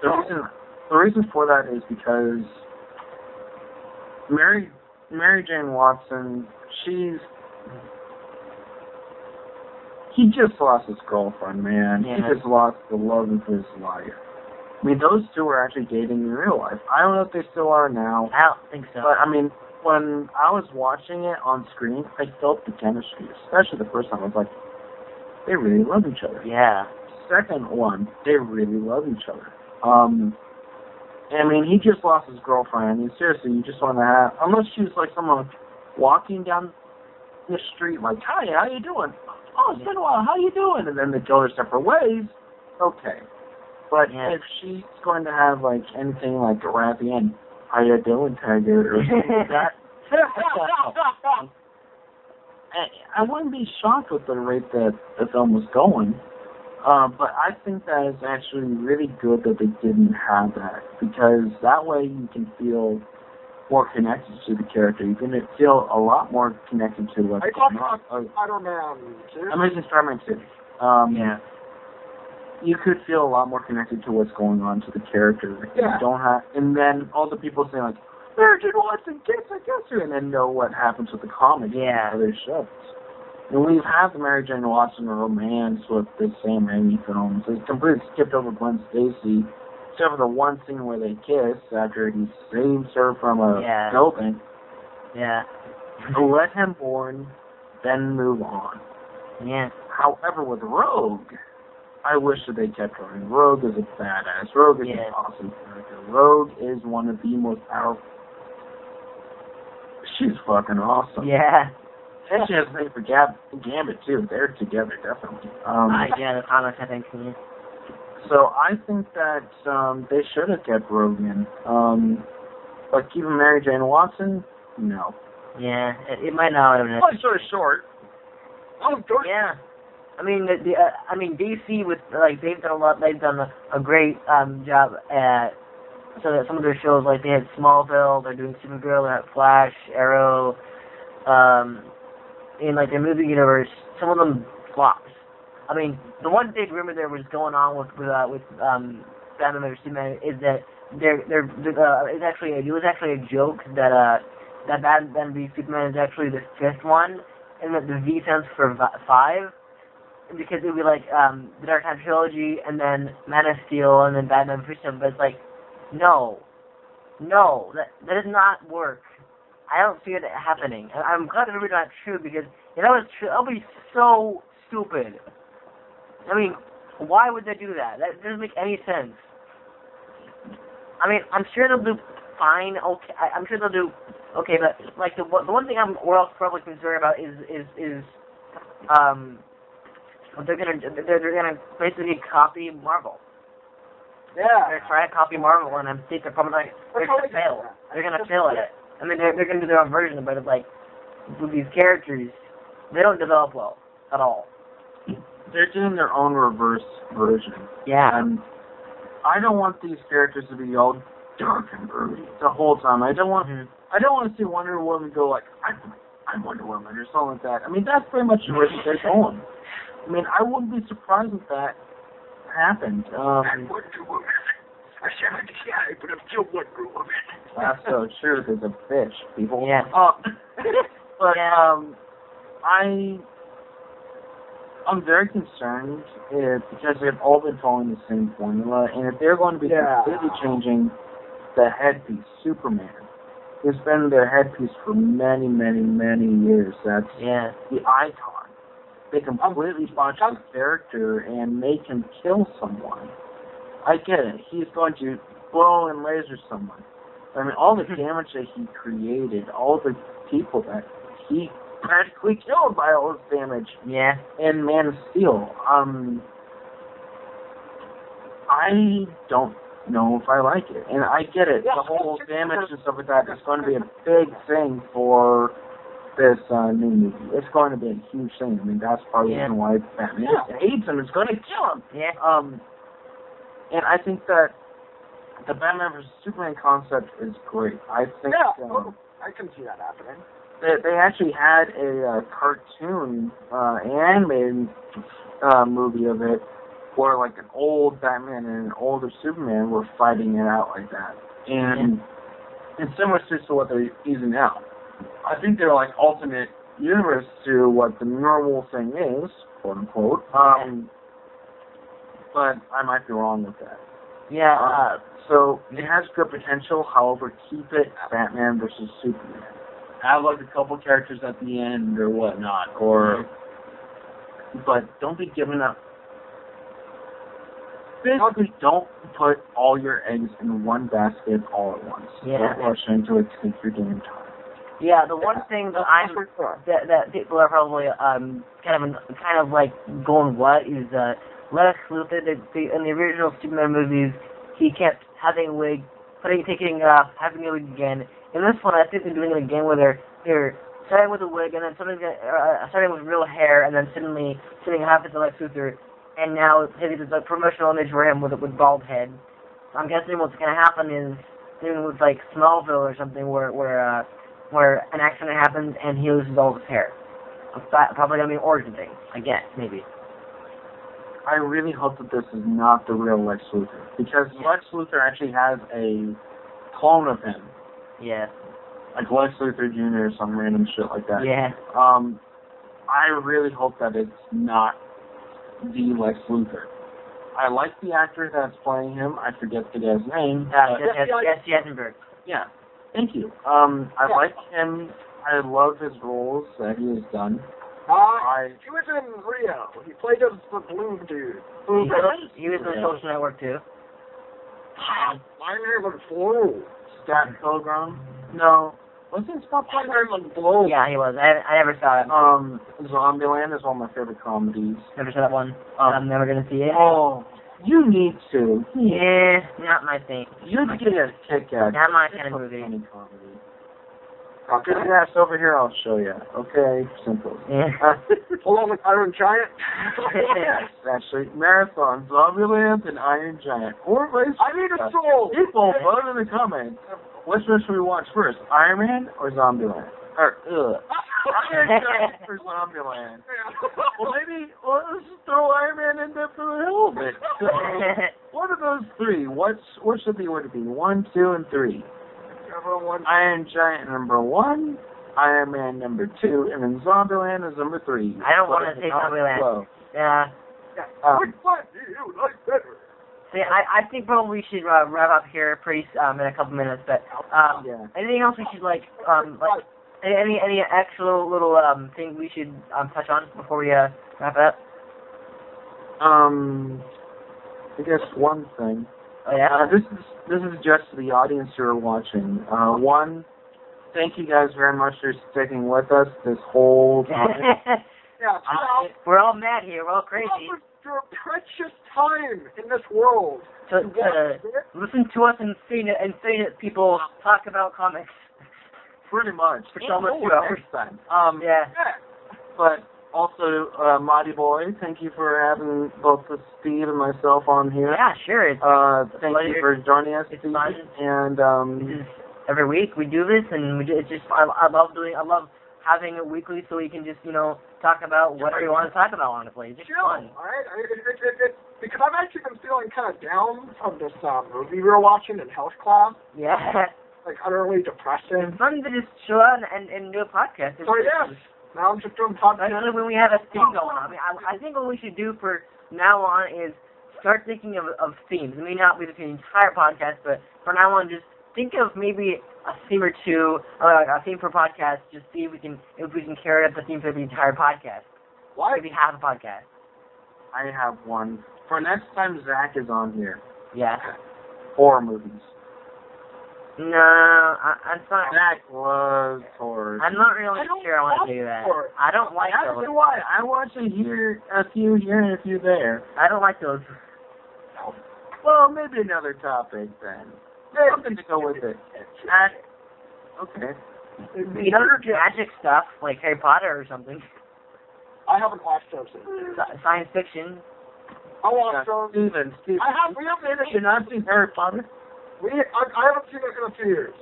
The reason for that is because Mary Jane Watson, he just lost his girlfriend, man. Yeah. He just lost the love of his life. I mean, those two were actually dating in real life. I don't know if they still are now. I don't think so. But, I mean, when I was watching it on screen, I felt the chemistry, especially the first time. I was like, they really love each other. Yeah. Second one, they really love each other. I mean, he just lost his girlfriend. I mean, seriously, you just want to have, unless she's like someone walking down the street like, hi, how you doing? Oh, it's been a while, how you doing? And then they go their separate ways, okay. But if she's going to have like anything like right at the end, how you doing, Tiger? Or something like that. I wouldn't be shocked with the rate that the film was going. But I think that it's actually really good that they didn't have that, because that way you can feel more connected to the character. You can feel a lot more connected to what's going on. Spider-Man 2? Amazing Spider-Man 2. You could feel a lot more connected to what's going on to the character. Yeah. You don't have, and then all the people saying like, Mary Jane Watson, guess her, and then know what happens with the comics and other shows. And we've had the Mary Jane Watson romance with the Sam Raimi films. They completely skipped over Gwen Stacy, except for the one scene where they kiss after he saves her from a building. Yeah. Let him born, then move on. Yeah. However, with Rogue, I wish that they kept her. And Rogue is a badass. Rogue is an awesome character. Rogue is one of the most powerful. She's fucking awesome. Yeah. And she has a thing for Gambit, too. They're together, definitely. The comics, I think. Yeah. So I think that they should have kept Rogan. But keeping Mary Jane Watson, no. Yeah, it might not have been. Well, it's sort of short. Yeah. I mean, DC with they've done a lot. They've done a great job at some of their shows. Like they had Smallville. They're doing Supergirl. They have Flash, Arrow. In like their movie universe, some of them flops. I mean, the one big rumor there was going on with Batman vs Superman is that it was actually a joke that Batman vs Superman is actually the fifth one, and that the V stands for 5, because it would be like the Dark Knight trilogy, and then Man of Steel, and then Batman vs Superman. But it's like, no, that does not work. I don't see it happening. I'm glad that it's not true, because if that was true, that would be so stupid. I mean, why would they do that? That doesn't make any sense. I mean, I'm sure they'll do fine. Okay, I'm sure they'll do okay, but like the one thing I'm probably concerned about is they're gonna basically copy Marvel. Yeah. They're trying to copy Marvel, and I think they're probably gonna fail. They're gonna fail at it. I mean, they're going to do their own version, but it's like, with these characters, they don't develop well at all. They're doing their own reverse version. Yeah. And I don't want these characters to be all dark and broody the whole time. I don't want to see Wonder Woman go like, I'm Wonder Woman, or something like that. I mean, that's pretty much where they're going. I mean, I wouldn't be surprised if that happened. I'm Wonder Woman. I sound shy, but I'm still Wonder Woman. That's so true. There's a bitch, people. Yeah. But I'm very concerned because they've all been following the same formula, and if they're going to be completely changing the headpiece, Superman, who's been their headpiece for many, many, many years. That's the icon. They completely botch the character and make him kill someone. I get it. He's going to blow and laser someone. I mean, all the damage that he created, all the people that he practically killed by all his damage. Yeah. And Man of Steel. I don't know if I like it. And I get it. The whole damage and stuff like that is going to be a big thing for this new movie. It's going to be a huge thing. I mean, that's probably the reason why Batman hates him. It's going to kill him. Yeah. And I think that the Batman vs Superman concept is great. I think I can see that happening. They actually had a cartoon animated movie of it where like an old Batman and an older Superman were fighting it out like that. And it's similar to what they're using now. I think they're like alternate universe to what the normal thing is, quote unquote. But I might be wrong with that. Yeah. So it has good potential. However, keep it Batman versus Superman. Have like a couple characters at the end or whatnot, but don't be giving up basically don't put all your eggs in one basket all at once. Yeah. Don't rush into it. Take your damn time. Yeah, the one thing that that people are probably kind of like going what is Lex Luthor. In the original Superman movies, he kept having a wig, taking it off, having a wig again. In this one, I think they're doing it again where they're starting with a wig and then starting with real hair and then suddenly half into Lex Luthor, and now there's a promotional image for him with bald head. So I'm guessing what's gonna happen is doing with like Smallville or something where an accident happens and he loses all his hair. It's probably going to be an origin thing, I guess, maybe. I really hope that this is not the real Lex Luthor, because Lex Luthor actually has a clone of him. Yeah. Like Lex Luthor Jr. or some random shit like that. Yeah. I really hope that it's not the Lex Luthor. I like the actor that's playing him. I forget the guy's name. Jesse Eisenberg. Yeah. Thank you. I like him. I love his roles that he has done. He was in Rio. He played as the blue dude. He was in the Social Network too. My name was Blue. Scott Pilgrim? No. Wasn't Scott My Pilgrim? name was Blue. Yeah, he was. I never saw it. Zombieland is one of my favorite comedies. Never saw that one. I'm never gonna see it. Oh, you need to. Yeah, not my thing. You'd get a kick out. Not my kind of movie. Any comedy. Get your ass over here, I'll show you. Okay, simple. Yeah. Along with Iron Giant. Yes, actually, Marathon, Zombieland, and Iron Giant. Or vice I need a soul. People, vote in the comments. Which one should we watch first, Iron Man or Zombieland? Or, Iron Giant or Zombieland? Well, maybe, let's just throw Iron Man in there for the hell of it. So, what are those three? What should be, would it be? 1, 2, and 3. Iron Giant number 1, Iron Man number 2, and then Zombieland is number 3. I don't want to say Zombieland. Yeah. Which one do you like better? See, I think probably we should wrap up here pretty in a couple minutes. But anything else we should like any actual little thing we should touch on before we wrap it up? I guess one thing. Oh yeah. This is just to the audience who are watching. One, thank you guys very much for sticking with us this whole time. We're all mad here. We're all crazy. Your precious time in this world. To listen to us and say that people talk about comics. Pretty much. For almost 2 hours. Yeah. But also, Mighty Boy, thank you for having both Steve and myself on here. Yeah, sure. Thank you for joining us, Steve. And every week we do this, and it's just I love having it weekly, so we can just talk about whatever you want to talk about. Honestly, it's just fun. All right, because I've actually been feeling kind of down from this movie we were watching in health class. Yeah. Like utterly depressing. It's fun to just chill out and do a podcast. Now I'm just doing podcasts. Especially when we have a theme going on. I mean, I think what we should do for now on is start thinking of themes. It may not be the entire podcast, but from now on, just think of maybe a theme or two, or like a theme for podcast. Just see if we can carry up the theme for the entire podcast. What? Maybe half a podcast. I have one. For next time Zach is on here. Yeah. Horror movies. No, I'm not. Zach loves horror. I'm not really sure I want to do that. I don't like those. That's why. I watch a few here and a few there. I don't like those. Well, maybe another topic then. Something to go with it. Okay. You don't do magic stuff like Harry Potter or something. I haven't watched those. Science fiction. I watched those. Steven. We haven't finished. You've not seen Harry Potter? I haven't seen it in a few years.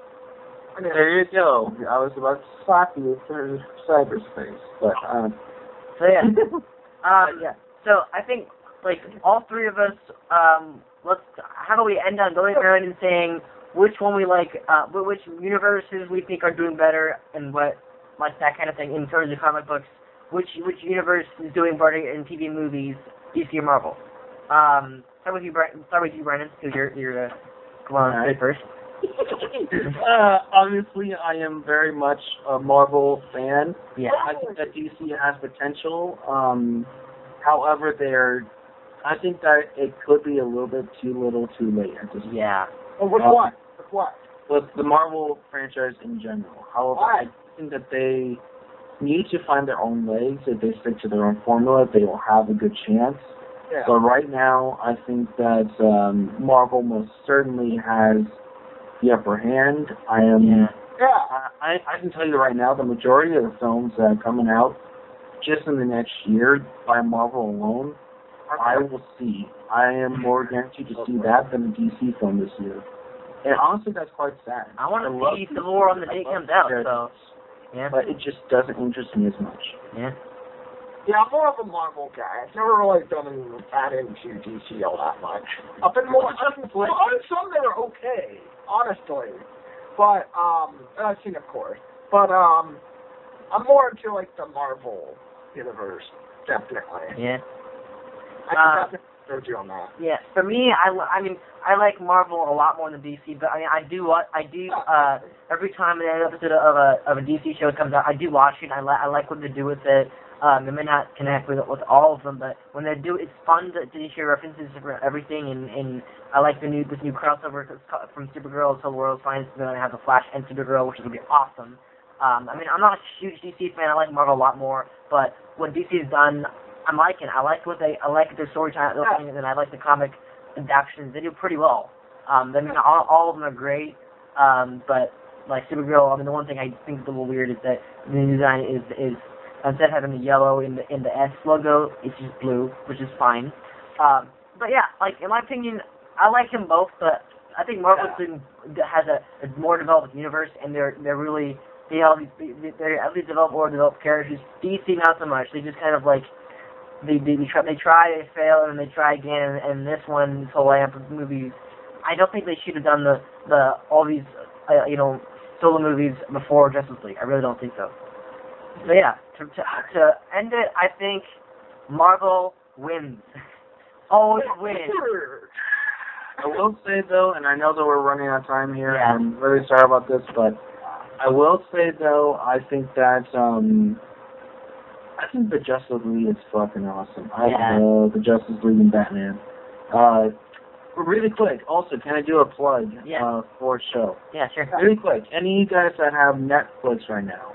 There you go. I was about to slap you for cyberspace, but So yeah. So I think like all three of us, how about we end on going around and saying which one we like, which universes we think are doing better, and what, like that kind of thing in terms of comic books. Which universe is doing better in TV and movies, DC or Marvel? Start with you, Brandon, because you're come on, say first. Obviously, I am very much a Marvel fan. Yeah. I think that DC has potential. However, they're I think that it could be a little bit too little, too late at this point. Yeah. Oh, with what? With what? With the Marvel franchise in general. However, Why? I think that they need to find their own legs. If they stick to their own formula, they will have a good chance. Yeah. But right now, I think that Marvel most certainly has the upper hand. Yeah. I can tell you right now, the majority of the films that are coming out just in the next year by Marvel alone, I will see. I am more guaranteed to see that than the DC film this year. And honestly, that's quite sad. I want to see Civil War on the day it comes out, so. Yeah. But it just doesn't interest me as much. Yeah. Yeah, I'm more of a Marvel guy. I've never really been that into DC all that much. I've been more. On some that are okay, honestly. But I've seen, of course. But I'm more into like the Marvel universe, definitely. Yeah. I can definitely you on that. Yeah, for me, I mean, I like Marvel a lot more than DC, but I mean, I do every time an episode of a DC show comes out, I do watch it. I like what they do with it. They may not connect with all of them, but when they do, it's fun to hear references for everything. And I like this new crossover from Supergirl to World's Finest. They're gonna have the Flash and Supergirl, which is gonna be awesome. I mean, I'm not a huge DC fan. I like Marvel a lot more, but what DC's done, I'm liking. I like their storytelling, and I like the comic adaptations. They do pretty well. I mean, all of them are great, but like Supergirl, I mean, the one thing I think is a little weird is that the new design is instead of having the yellow in the S logo, it's just blue, which is fine. But yeah, like in my opinion, I like them both, but I think Marvel has a more developed universe, and they're really they at least develop more developed characters. DC not so much. They just kind of like they try, they fail, and they try again. And this whole lineup of movies, I don't think they should have done all these solo movies before Justice League. I really don't think so. But yeah, to end it, I think Marvel wins. Always wins. I will say though, and I know that we're running out of time here, Yeah. and I'm really sorry about this, but I will say though, I think that I think the Justice League is fucking awesome. I love the Justice League and Batman. Really quick, also, can I do a plug for a show? Yeah, sure. Really quick, any of you guys that have Netflix right now,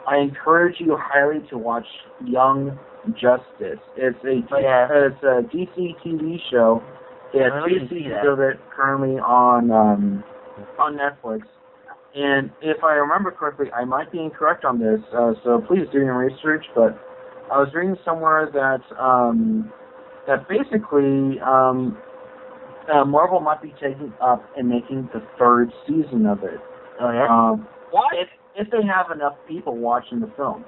I encourage you highly to watch Young Justice. It's a DC TV show. They have 2 seasons of it currently on Netflix. And if I remember correctly, I might be incorrect on this, so please do your research, but I was reading somewhere that that basically Marvel might be taking up and making the 3rd season of it. Oh, yeah? What? If they have enough people watching the film.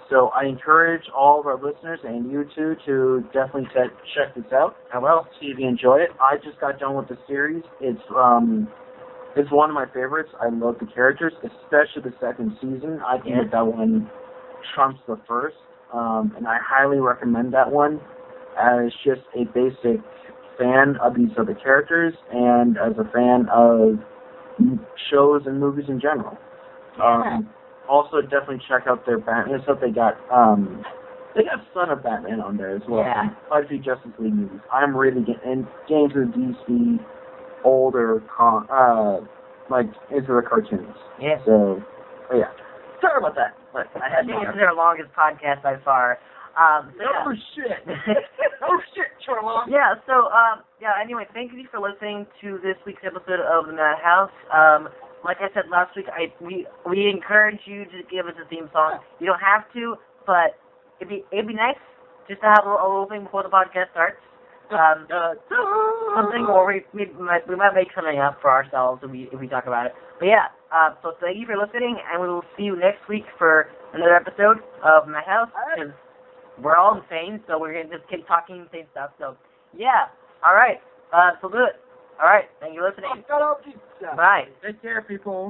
So I encourage all of our listeners and you two to definitely check this out. I will. See if you enjoy it. I just got done with the series. It's one of my favorites. I love the characters, especially the 2nd season. I think that one trumps the 1st, and I highly recommend that one as just a basic fan of these other characters and as a fan of shows and movies in general. Also, definitely check out their Batman. So they got Son of Batman on there as well. Yeah. Quite a few Justice League movies. I'm really getting into the DC older into the cartoons. Yeah. So, yeah. Sorry about that. But I think it's their longest podcast by far. No shit. No shit, Sherlock. Yeah, so, anyway, thank you for listening to this week's episode of The Madhouse. Like I said last week, we encourage you to give us a theme song. You don't have to, but it'd be nice just to have a little thing before the podcast starts. Something, or we might make something up for ourselves if we talk about it. But yeah, so thank you for listening, and we will see you next week for another episode of Madhouse, because we're all insane, so we're going to just keep talking insane stuff. So, yeah, all right, so good. All right, thank you for listening. Bye. Take care, people.